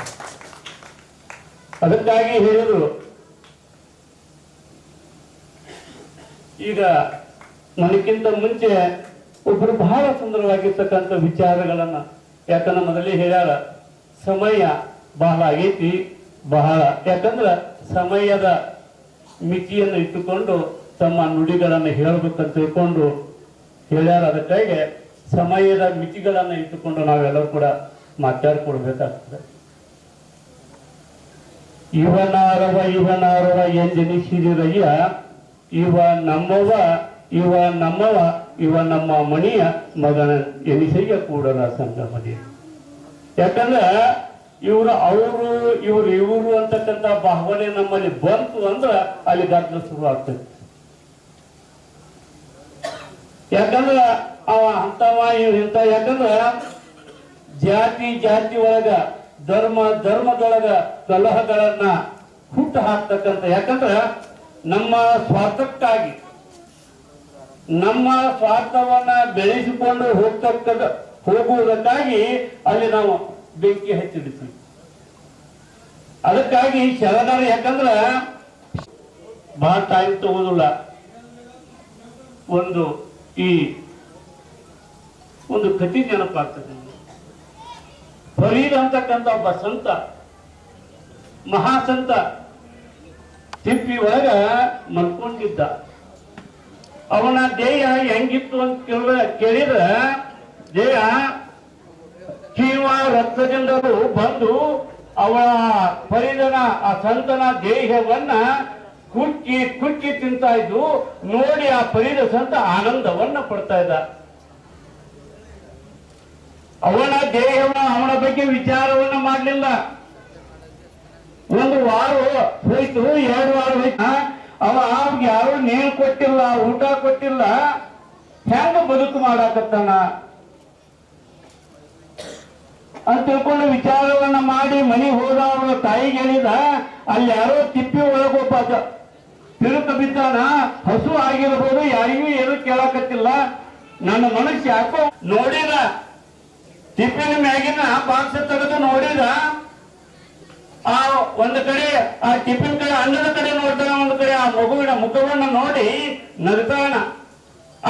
ಅದಕ್ಕಾಗಿ ಹೇಳಿದ್ರು, ಈಗ ನನಗಿಂತ ಮುಂಚೆ ಒಬ್ಬರು ಬಹಳ ಸುಂದರವಾಗಿರ್ತಕ್ಕಂಥ ವಿಚಾರಗಳನ್ನ, ಯಾಕಂದ್ರೆ ಮೊದಲೇ ಹೇಳ್ಯಾರ, ಸಮಯ ಬಹಳ ಆಗೈತಿ, ಬಹಳ, ಯಾಕಂದ್ರೆ ಸಮಯದ ಮಿತಿಯನ್ನು ಇಟ್ಟುಕೊಂಡು ತಮ್ಮ ನುಡಿಗಳನ್ನು ಹೇಳಬೇಕಂತ ತಿಳ್ಕೊಂಡು ಹೇಳ್ಯಾರ. ಅದಕ್ಕಾಗಿ ಸಮಯದ ಮಿತಿಗಳನ್ನು ಇಟ್ಟುಕೊಂಡು ನಾವೆಲ್ಲರೂ ಕೂಡ ಮಾತಾಡ್ಕೊಳ್ಬೇಕಾಗ್ತದೆ. ಇವನಾರವ ಎಂದೆನಿಸಿರಯ್ಯ, ಇವ ನಮ್ಮವ ಇವ ನಮ್ಮ ಮಣಿಯ ಮಗನ ಎನಿಸಯ್ಯ ಕೂಡಲ ಸಂಗಮದಿ. ಯಾಕಂದ್ರೆ ಇವರು ಅಂತಕ್ಕಂಥ ಭಾವನೆ ನಮ್ಮಲ್ಲಿ ಬಂತು ಅಂದ್ರೆ ಅಲ್ಲಿ ಗದ್ದಲ ಶುರು ಆಗ್ತದೆ. ಯಾಕಂದ್ರ ಅವ ಅಂತವ ಇಂಥ, ಯಾಕಂದ್ರ ಜಾತಿ ಒಳಗ ಧರ್ಮದೊಳಗ ಕಲಹಗಳನ್ನ ಹುಟ್ಟು ಹಾಕ್ತಕ್ಕಂಥ, ಯಾಕಂದ್ರ ನಮ್ಮ ಸ್ವಾರ್ಥಕ್ಕಾಗಿ ನಮ್ಮ ಸ್ವಾರ್ಥವನ್ನ ಬೆಳೆಸಿಕೊಂಡು ಹೋಗುವುದಕ್ಕಾಗಿ ಅಲ್ಲಿ ನಾವು ಬೆಂಕಿ ಹಚ್ಚಿಡ್ತೀವಿ. ಅದಕ್ಕಾಗಿ ಶರಣರು, ಯಾಕಂದ್ರ ಬಹಳ ಟೈಮ್ ತಗೋದಿಲ್ಲ, ಒಂದು ಕಥೆ ನೆನಪಾಗ್ತದೆ. ಫರೀದ್ ಅಂತಕ್ಕಂಥ ಒಬ್ಬ ಸಂತ, ಮಹಾಸಂತ, ತಿಪ್ಪಿ ಒಳಗ ಮಲ್ಕೊಂಡಿದ್ದ. ಅವನ ದೇಹ ಹೆಂಗಿತ್ತು ಅಂತ ಕೇಳಿದ್ರ, ದೇಹ ಜೀವ ರಕ್ತದಿಂದಲೂ ಬಂದು ಅವಳ ಫರೀದನ, ಆ ಸಂತನ ದೇಹವನ್ನ ಕುಚ್ಚಿ ತಿಂತಾ ಇದ್ದು ನೋಡಿ ಆ ಫರೀದ ಸಂತ ಆನಂದವನ್ನ ಪಡ್ತಾ ಇದ್ದ. ಅವನ ಅವನ ಬಗ್ಗೆ ವಿಚಾರವನ್ನ ಮಾಡಲಿಲ್ಲ. ಒಂದು ವಾರ ಹೋಯ್ತು, 2 ವಾರ ಹೋಯ್ತು, ಅವ್ಗೆ ಯಾರು ನೀರು ಕೊಟ್ಟಿಲ್ಲ, ಊಟ ಕೊಟ್ಟಿಲ್ಲ, ಹೆಂಗ ಬದುಕು ಮಾಡಾಕತ್ತಾನ ಅಂತ ತಿಳ್ಕೊಂಡು ವಿಚಾರವನ್ನ ಮಾಡಿ ಮನೆಗೆ ಹೋದ. ಅವನ ತಾಯಿಗೆ ಹೇಳಿದ, ಅಲ್ಲಿ ಯಾರೋ ತಿಪ್ಪಿ ಒಳಗೊಬ್ಬ ತಿರುಕ ಬಿದ್ದಾನ, ಹಸು ಆಗಿರ್ಬೋದು, ಯಾರಿಗೂ ಏನು ಕೇಳಾಕತ್ತಿಲ್ಲ, ನನ್ನ ಮನಸ್ಸು ಯಾಕೋ ನೋಡಿದ, ತಿಪ್ಪಿನ ಮ್ಯಾಗಿನ ಬಾಕ್ಸ್ ತೆಗೆದು ನೋಡಿದ, ಆ ಒಂದು ಕಡೆ ಆ ಟಿಫಿನ್ ಕಡೆ ಅನ್ನದ ಕಡೆ ನೋಡ್ತಾನ, ಒಂದು ಕಡೆ ಆ ಮಗುವಿನ ಮುಖವನ್ನು ನೋಡಿ ನಗ್ತಾನ.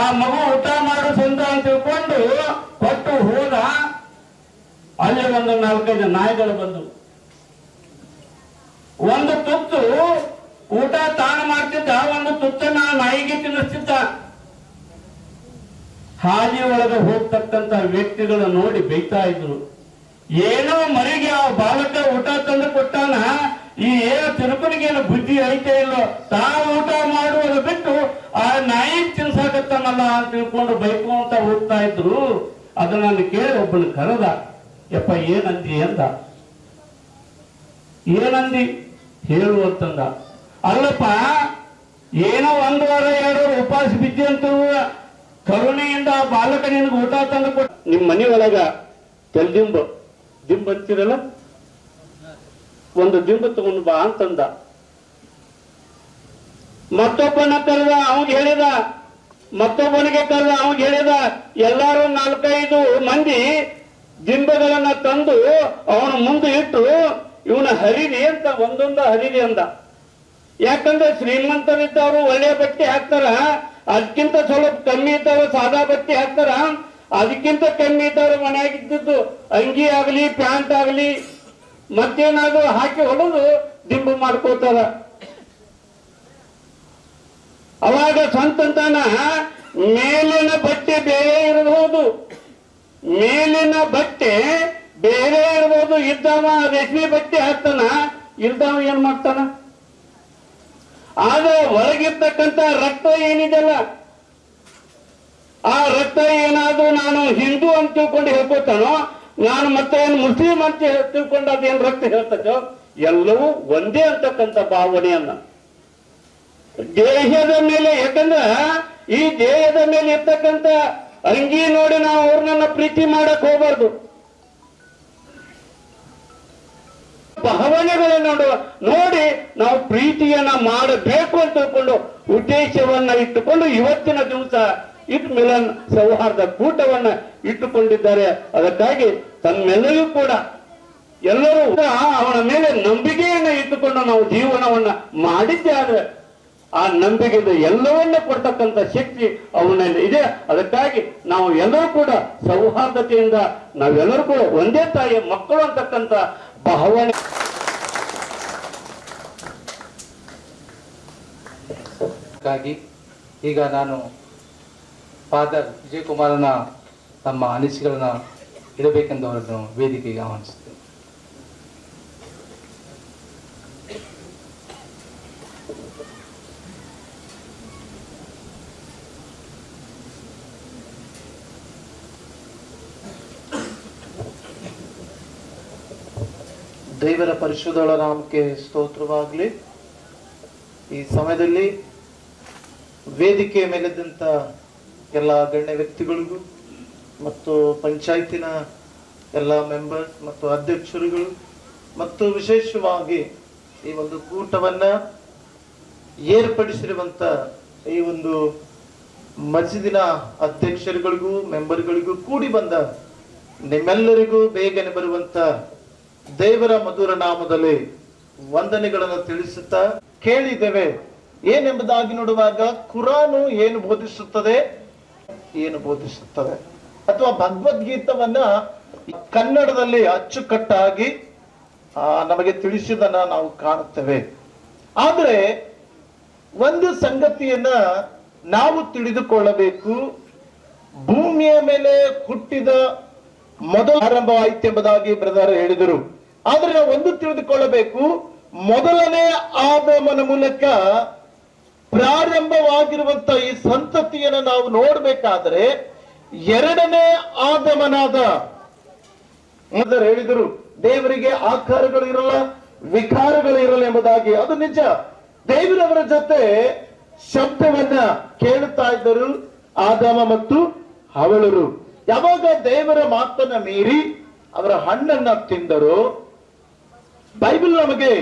ಆ ಮಗು ಊಟ ಮಾಡು ಸ್ವಂತ ಅಂತ ತಿಳ್ಕೊಂಡು ಕೊಟ್ಟು ಹೋದ. ಅಲ್ಲಿ ಒಂದು 4-5 ನಾಯಿಗಳು ಬಂದು ಒಂದು ತುತ್ತು ಊಟ ತಾನು ಮಾಡ್ತಿದ್ದ, ಒಂದು ತುತ್ತನ್ನ ನಾಯಿಗೆ ತಿನ್ನಿಸ್ತಿದ್ದ. ಹಾದಿ ಒಳಗೆ ಹೋಗ್ತಕ್ಕಂತ ವ್ಯಕ್ತಿಗಳು ನೋಡಿ ಬೈತಾ ಇದ್ರು. ಏನೋ ಮರಿಗೆ ಆ ಬಾಲಕ ಊಟ ತಂದು ಕೊಟ್ಟಾನ, ಈ ಏನೋ ತಿರುಪನಿಗೇನು ಬುದ್ಧಿ ಐತೆ ಇಲ್ಲೋ, ತಾವು ಊಟ ಮಾಡುವುದು ಬಿಟ್ಟು ಆ ನಾಯಿ ತಿನ್ಸಾಕತ್ತಾನಲ್ಲ ಅಂತ ತಿಳ್ಕೊಂಡು ಬೈಕೊಂತ ಹೋಗ್ತಾ ಇದ್ರು. ಅದನ್ನ ಕೇಳಿ ಒಬ್ಬನ ಕರೆದ, ಯಪ್ಪ ಏನಂದಿ ಅಂದ. ಏನಂದಿ ಹೇಳು ಅಂತಂದ. ಅಲ್ಲಪ್ಪ ಏನೋ 1 ವಾರ 2 ವಾರ ಉಪವಾಸ ಬಿದ್ದಿ ಅಂತ ಕರುಣೆಯಿಂದ ಆ ಬಾಲಕ ನಿನ್ಗೆ ಊಟ ತಂದು ಕೊಟ್ಟ. ನಿಮ್ ಮನೆ ಒಳಗ ತೆಲ್ದಿಂಬ ದಿಂಬ ಅಂತೀರಲ್ಲ, ಒಂದು ದಿಂಬ ತಗೊಂಡು ಬಾ ಅಂತಂದ. ಮತ್ತೊಬ್ಬನ ಕರೆದ, ಅವಂಗೆ ಹೇಳಿದ. ಮತ್ತೊಬ್ಬನಿಗೆ ಕರೆದ, ಅವಂಗೆ ಹೇಳಿದ. ಎಲ್ಲಾರು 4-5 ಮಂದಿ ದಿಂಬಗಳನ್ನ ತಂದು ಅವನ ಮುಂದೆ ಇಟ್ಟು ಇವನ ಹರಿದಿ ಅಂತ ಒಂದೊಂದು ಹರಿದಿ ಅಂದ. ಯಾಕಂದ್ರೆ ಶ್ರೀಮಂತರಿದ್ದವರು ಒಳ್ಳೆ ಬಟ್ಟೆ ಹಾಕ್ತಾರ, ಅದಕ್ಕಿಂತ ಸ್ವಲ್ಪ ಕಮ್ಮಿ ಇದ್ದವರು ಸಾದಾ ಬಟ್ಟೆ ಹಾಕ್ತಾರ, ಅದಕ್ಕಿಂತ ಕಮ್ಮಿ ಇದ್ದವರು ಮನೆಯಾಗಿದ್ದು ಅಂಗಿ ಆಗಲಿ ಪ್ಯಾಂಟ್ ಆಗಲಿ ಮತ್ತೇನಾದ್ರು ಹಾಕಿ ಹೊಡೆದು ದಿಂಬು ಮಾಡ್ಕೋತಾರ. ಅವಾಗ ಸ್ವಂತಂತಾನ ಮೇಲಿನ ಬಟ್ಟೆ ಬೇರೆ ಇರಬಹುದು, ಮೇಲಿನ ಬಟ್ಟೆ ಬೇರೆ ಇರ್ಬೋದು. ಇದ್ದವ ರೇಷ್ಮೆ ಬಟ್ಟೆ ಹಾಕ್ತಾನ, ಇಲ್ದವ ಏನ್ ಮಾಡ್ತಾನ? ಆದ್ರೆ ಒಳಗಿರ್ತಕ್ಕಂಥ ರಕ್ತ ಏನಿದೆಲ್ಲ, ಆ ರಕ್ತ ಏನಾದ್ರು ನಾನು ಹಿಂದೂ ಅಂತ ತಿಳ್ಕೊಂಡು ಹೇಳ್ಕೊತಾನೋ, ನಾನು ಮತ್ತೆ ಏನು ಮುಸ್ಲಿಂ ಅಂತ ತಿಳ್ಕೊಂಡು ಅದೇನ್ ರಕ್ತ ಹೇಳ್ತದೋ, ಎಲ್ಲವೂ ಒಂದೇ ಅಂತಕ್ಕಂಥ ಭಾವನೆಯನ್ನ ದೇಹದ ಮೇಲೆ. ಯಾಕಂದ್ರ ಈ ದೇಹದ ಮೇಲೆ ಇರ್ತಕ್ಕಂಥ ಅಂಗಿ ನೋಡಿ ನಾವು ಅವ್ರನ್ನ ಪ್ರೀತಿ ಮಾಡಕ್ ಹೋಗ್ಬಾರ್ದು. ಭಾವನೆಗಳನ್ನು ನೋಡಿ ನಾವು ಪ್ರೀತಿಯನ್ನ ಮಾಡಬೇಕು ಅಂತ ತಿಳ್ಕೊಂಡು ಉದ್ದೇಶವನ್ನ ಇಟ್ಟುಕೊಂಡು ಇವತ್ತಿನ ದಿವಸ ಇಟ್ ಮಿಲನ್ ಸೌಹಾರ್ದ ಕೂಟವನ್ನ ಇಟ್ಟುಕೊಂಡಿದ್ದಾರೆ. ಅದಕ್ಕಾಗಿ ತಮ್ಮೆಲ್ಲರೂ ಕೂಡ ಎಲ್ಲರೂ ಅವನ ಮೇಲೆ ನಂಬಿಕೆಯನ್ನ ಇಟ್ಟುಕೊಂಡು ನಾವು ಜೀವನವನ್ನ ಮಾಡಿದ್ದೆ. ಆದ್ರೆ ಆ ನಂಬಿಕೆಯಿಂದ ಎಲ್ಲವನ್ನ ಕೊಡ್ತಕ್ಕಂಥ ಶಕ್ತಿ ಅವನಲ್ಲಿ ಇದೆ. ಅದಕ್ಕಾಗಿ ನಾವು ಎಲ್ಲರೂ ಕೂಡ ಸೌಹಾರ್ದತೆಯಿಂದ ನಾವೆಲ್ಲರೂ ಕೂಡ ಒಂದೇ ತಾಯಿಯ ಮಕ್ಕಳು ಅಂತಕ್ಕಂಥ ಭಾವನೆ. ಈಗ ನಾನು ಫಾದರ್ ವಿಜಯಕುಮಾರನ ತಮ್ಮ ಅನಿಸಿಕೆಗಳನ್ನ ಇಡಬೇಕೆಂದು ಅವರನ್ನು ವೇದಿಕೆಗೆ ಆಹ್ವಾನಿಸುತ್ತೇನೆ. ದೇವರ ಪರಿಶುದ್ಧ ನಾಮಕ್ಕೆ ಸ್ತೋತ್ರವಾಗಲಿ. ಈ ಸಮಯದಲ್ಲಿ ವೇದಿಕೆಯ ಮೇಲಿದ್ದಂಥ ಎಲ್ಲ ಗಣ್ಯ ವ್ಯಕ್ತಿಗಳಿಗೂ ಮತ್ತು ಪಂಚಾಯತಿನ ಎಲ್ಲ ಮೆಂಬರ್ಸ್ ಮತ್ತು ಅಧ್ಯಕ್ಷರುಗಳು ಮತ್ತು ವಿಶೇಷವಾಗಿ ಈ ಒಂದು ಕೂಟವನ್ನ ಏರ್ಪಡಿಸಿರುವಂತ ಈ ಒಂದು ಮಸ್ಜಿದಿನ ಅಧ್ಯಕ್ಷರುಗಳಿಗೂ ಮೆಂಬರ್ಗಳಿಗೂ ಕೂಡಿ ಬಂದ ನಿಮ್ಮೆಲ್ಲರಿಗೂ ಬೇಗನೆ ಬರುವಂತ ದೇವರ ಮಧುರ ನಾಮದಲ್ಲಿ ವಂದನೆಗಳನ್ನು ತಿಳಿಸುತ್ತಾ ಕೇಳಿದ್ದೇವೆ. ಏನೆಂಬುದಾಗಿ ನೋಡುವಾಗ ಕುರಾನು ಏನು ಬೋಧಿಸುತ್ತದೆ ಅಥವಾ ಭಗವದ್ಗೀತವನ್ನ ಕನ್ನಡದಲ್ಲಿ ಅಚ್ಚುಕಟ್ಟಾಗಿ ನಮಗೆ ತಿಳಿಸಿದನ್ನ ನಾವು ಕಾಣುತ್ತೇವೆ. ಆದ್ರೆ ಒಂದು ಸಂಗತಿಯನ್ನ ನಾವು ತಿಳಿದುಕೊಳ್ಳಬೇಕು. ಭೂಮಿಯ ಮೇಲೆ ಹುಟ್ಟಿದ ಮೊದಲ ಆರಂಭವಾಯಿತು ಎಂಬುದಾಗಿ ಬ್ರದರ್ ಹೇಳಿದರು. ಆದ್ರೆ ನಾವು ಒಂದು ತಿಳಿದುಕೊಳ್ಳಬೇಕು, ಮೊದಲನೇ ಆದಾಮನ ಮೂಲಕ ಪ್ರಾರಂಭವಾಗಿರುವಂತ ಈ ಸಂತತಿಯನ್ನು ನಾವು ನೋಡ್ಬೇಕಾದ್ರೆ ಎರಡನೇ ಆದಾಮನಾದ ಮೊದಲು ಹೇಳಿದರು, ದೇವರಿಗೆ ಆಕಾರಗಳು ಇರಲ್ಲ, ವಿಕಾರಗಳು ಇರಲ್ಲ ಎಂಬುದಾಗಿ. ಅದು ನಿಜ. ದೇವರವರ ಜೊತೆ ಶಬ್ದವನ್ನ ಕೇಳುತ್ತಾ ಇದ್ದರು ಆದಾಮ ಮತ್ತು ಹವಳರು. ಯಾವಾಗ ದೇವರ ಮಾತನ್ನ ಮೀರಿ ಅವರ ಹಣ್ಣನ್ನ ತಿಂದರು, ಬೈಬಲ್ ನಮಗೆ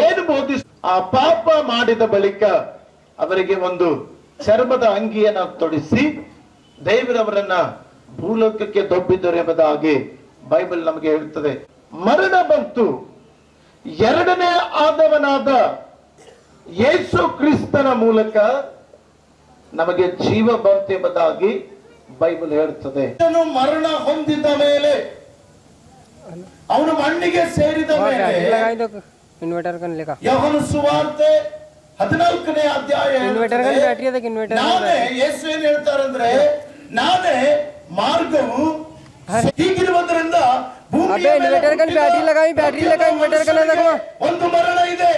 ಏನು ಬೋಧಿಸ, ಆ ಪಾಪ ಮಾಡಿದ ಬಳಿಕ ಅವರಿಗೆ ಒಂದು ಚರ್ಮದ ಅಂಗಿಯನ್ನ ತೊಡಿಸಿ ದೇವರವರನ್ನ ಭೂಲೋಕಕ್ಕೆ ದೊಬ್ಬಿದ್ದರು ಎಂಬುದಾಗಿ ಬೈಬಲ್ ನಮಗೆ ಹೇಳ್ತದೆ. ಮರಣ ಬಂತು. ಎರಡನೇ ಆದವನಾದ ಯೇಸು ಕ್ರಿಸ್ತನ ಮೂಲಕ ನಮಗೆ ಜೀವ ಬಂತೆಂಬುದಾಗಿ ಬೈಬಲ್ ಹೇಳುತ್ತದೆ. ಮರಣ ಹೊಂದಿದ ಮೇಲೆ, ಅವನು ಮಣ್ಣಿಗೆ ಸೇರಿದ ಮೇಲೆ, ಯೋಹಾನ ಸುವಾರ್ತೆ 14ನೇ ಅಧ್ಯಾಯ ನಾನೇ, ಯೇಸು ಏನ್ ಹೇಳ್ತಾರಂದ್ರೆ, ನಾನೇ ಮಾರ್ಗವು, ಹೀಗಿರುವುದರಿಂದ ಒಂದು ಮರಣ ಇದೆ.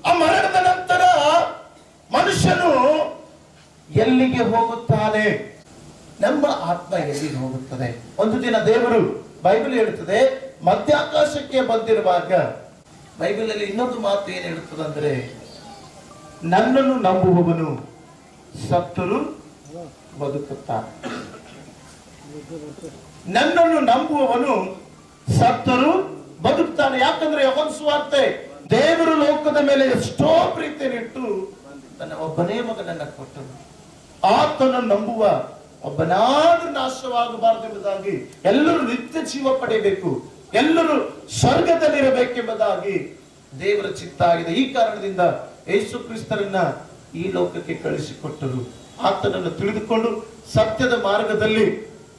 ಆ ಮರಣದ ನಂತರ ಮನುಷ್ಯನು ಎಲ್ಲಿಗೆ ಹೋಗುತ್ತಾನೆ? ನಮ್ಮ ಆತ್ಮ ಎಲ್ಲಿಗೆ ಹೋಗುತ್ತದೆ? ಒಂದು ದಿನ ದೇವರು, ಬೈಬಲ್ ಹೇಳುತ್ತದೆ, ಮಧ್ಯಾಕಾಶಕ್ಕೆ ಬಂದಿರುವಾಗ, ಬೈಬಲ್ ಅಲ್ಲಿ ಇನ್ನೊಂದು ಮಾತು ಏನ್ ಹೇಳುತ್ತದೆ ಅಂದ್ರೆ, ನನ್ನನ್ನು ನಂಬುವವನು ಸತ್ತರೂ ಬದುಕುತ್ತಾನೆ. ನನ್ನನ್ನು ನಂಬುವವನು ಸತ್ತರೂ ಬದುಕ್ತಾನೆ. ಯಾಕಂದ್ರೆ ಯೋಹಾನ ಸುವಾರ್ತೆ, ದೇವರು ಲೋಕದ ಮೇಲೆ ಎಷ್ಟೋ ಪ್ರೀತಿಯನ್ನಿಟ್ಟು ತನ್ನ ಒಬ್ಬನೇ ಮಗನನ್ನ ಕೊಟ್ಟನು. ಆತನನ್ನು ನಂಬುವ ಒಬ್ಬನಾದ್ರೂ ನಾಶವಾಗಬಾರದೆಂಬುದಾಗಿ, ಎಲ್ಲರೂ ನಿತ್ಯ ಜೀವ ಪಡೆಯಬೇಕು, ಎಲ್ಲರೂ ಸ್ವರ್ಗದಲ್ಲಿರಬೇಕೆಂಬುದಾಗಿ ದೇವರ ಚಿತ್ತ ಆಗಿದೆ. ಈ ಕಾರಣದಿಂದ ಯೇಸು ಕ್ರಿಸ್ತರನ್ನ ಈ ಲೋಕಕ್ಕೆ ಕಳಿಸಿಕೊಟ್ಟರು. ಆತನನ್ನು ತಿಳಿದುಕೊಂಡು ಸತ್ಯದ ಮಾರ್ಗದಲ್ಲಿ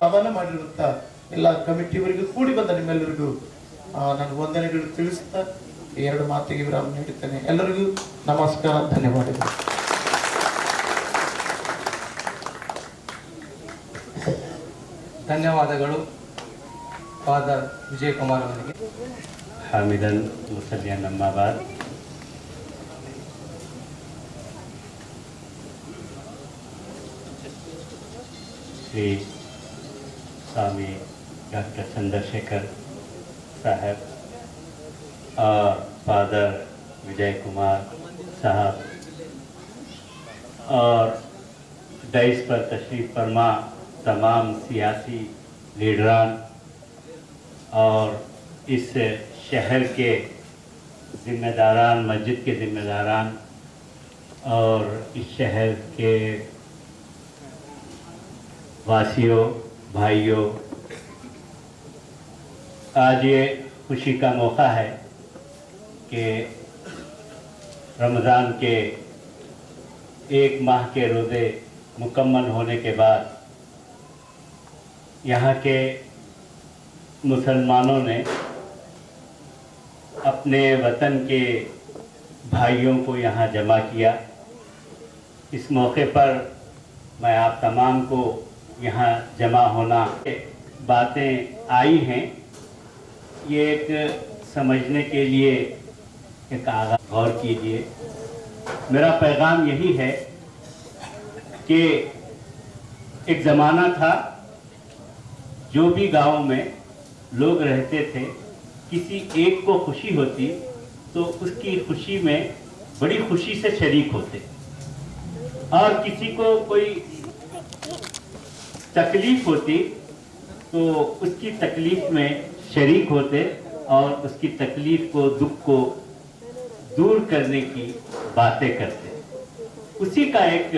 ಅವನ ಮಾಡಿರುವಂತ ಎಲ್ಲ ಕಮಿಟಿಯವರಿಗೂ, ಕೂಡಿ ಬಂದ ನಿಮ್ಮೆಲ್ಲರಿಗೂ ನಾನು ವಂದನೆಗಳು ತಿಳಿಸುತ್ತಾ 2 ಮಾತಿಗೆ ವಿರಾಮ ನೀಡುತ್ತೇನೆ. ಎಲ್ಲರಿಗೂ ನಮಸ್ಕಾರ, ಧನ್ಯವಾದಗಳು. ಧನ್ಯವಾದಗಳು ಫಾದರ್ ವಿಜಯ್ ಕುಮಾರ್ ಅವರಿಗೆ. ಹಾಮಿದನ್ ಮುಸಲ್ಯಾನ್ ಅಮ್ಮಾಬಾದ್. श्री स्वामी डॉक्टर चंद्रशेखर साहब और फादर विजय कुमार साहब और डाइस पर तशरीफ़ फरमा तमाम सियासी लीडरान और इस शहर के ज़िम्मेदारान, मस्जिद के ज़िम्मेदारान और इस शहर के वासियों, भाइयों, आज ये खुशी का मौका है कि रमज़ान के 1 माह के रोज़े मुकम्मल होने के बाद यहाँ के मुसलमानों ने अपने वतन के भाइयों को यहाँ जमा किया। इस मौके पर मैं आप तमाम को यहाँ जमा होना, बातें आई हैं, ये एक समझने के लिए एक आगाह गौर कीजिए। मेरा पैगाम यही है कि एक ज़माना था, जो भी गांव में लोग रहते थे, किसी एक को खुशी होती तो उसकी खुशी में बड़ी खुशी से शरीक होते, और किसी को कोई तकलीफ होती तो उसकी तकलीफ में शरीक होते और उसकी तकलीफ को, दुख को दूर करने की बातें करते। उसी का एक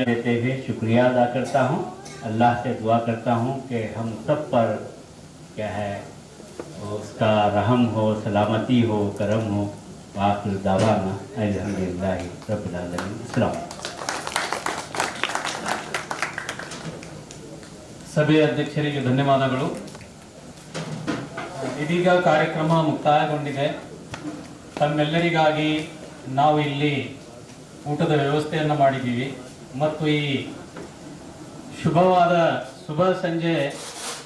देते हुए शुक्रिया अदा करता हूँ। अल्लाह से दुआ करता हूँ कि हम सब पर क्या है उसका रहम हो, सलामती हो, करम हो। आखिर दावाना अल्हम्दुलिल्लाह रब्बिल आलमीन। अस्सलाम। ಸಭೆಯ ಅಧ್ಯಕ್ಷರಿಗೆ ಧನ್ಯವಾದಗಳು. ಇದೀಗ ಕಾರ್ಯಕ್ರಮ ಮುಕ್ತಾಯಗೊಂಡಿದೆ. ತಮ್ಮೆಲ್ಲರಿಗಾಗಿ ನಾವು ಇಲ್ಲಿ ಊಟದ ವ್ಯವಸ್ಥೆಯನ್ನು ಮಾಡಿದ್ದೀವಿ ಮತ್ತು ಈ ಶುಭ ಸಂಜೆ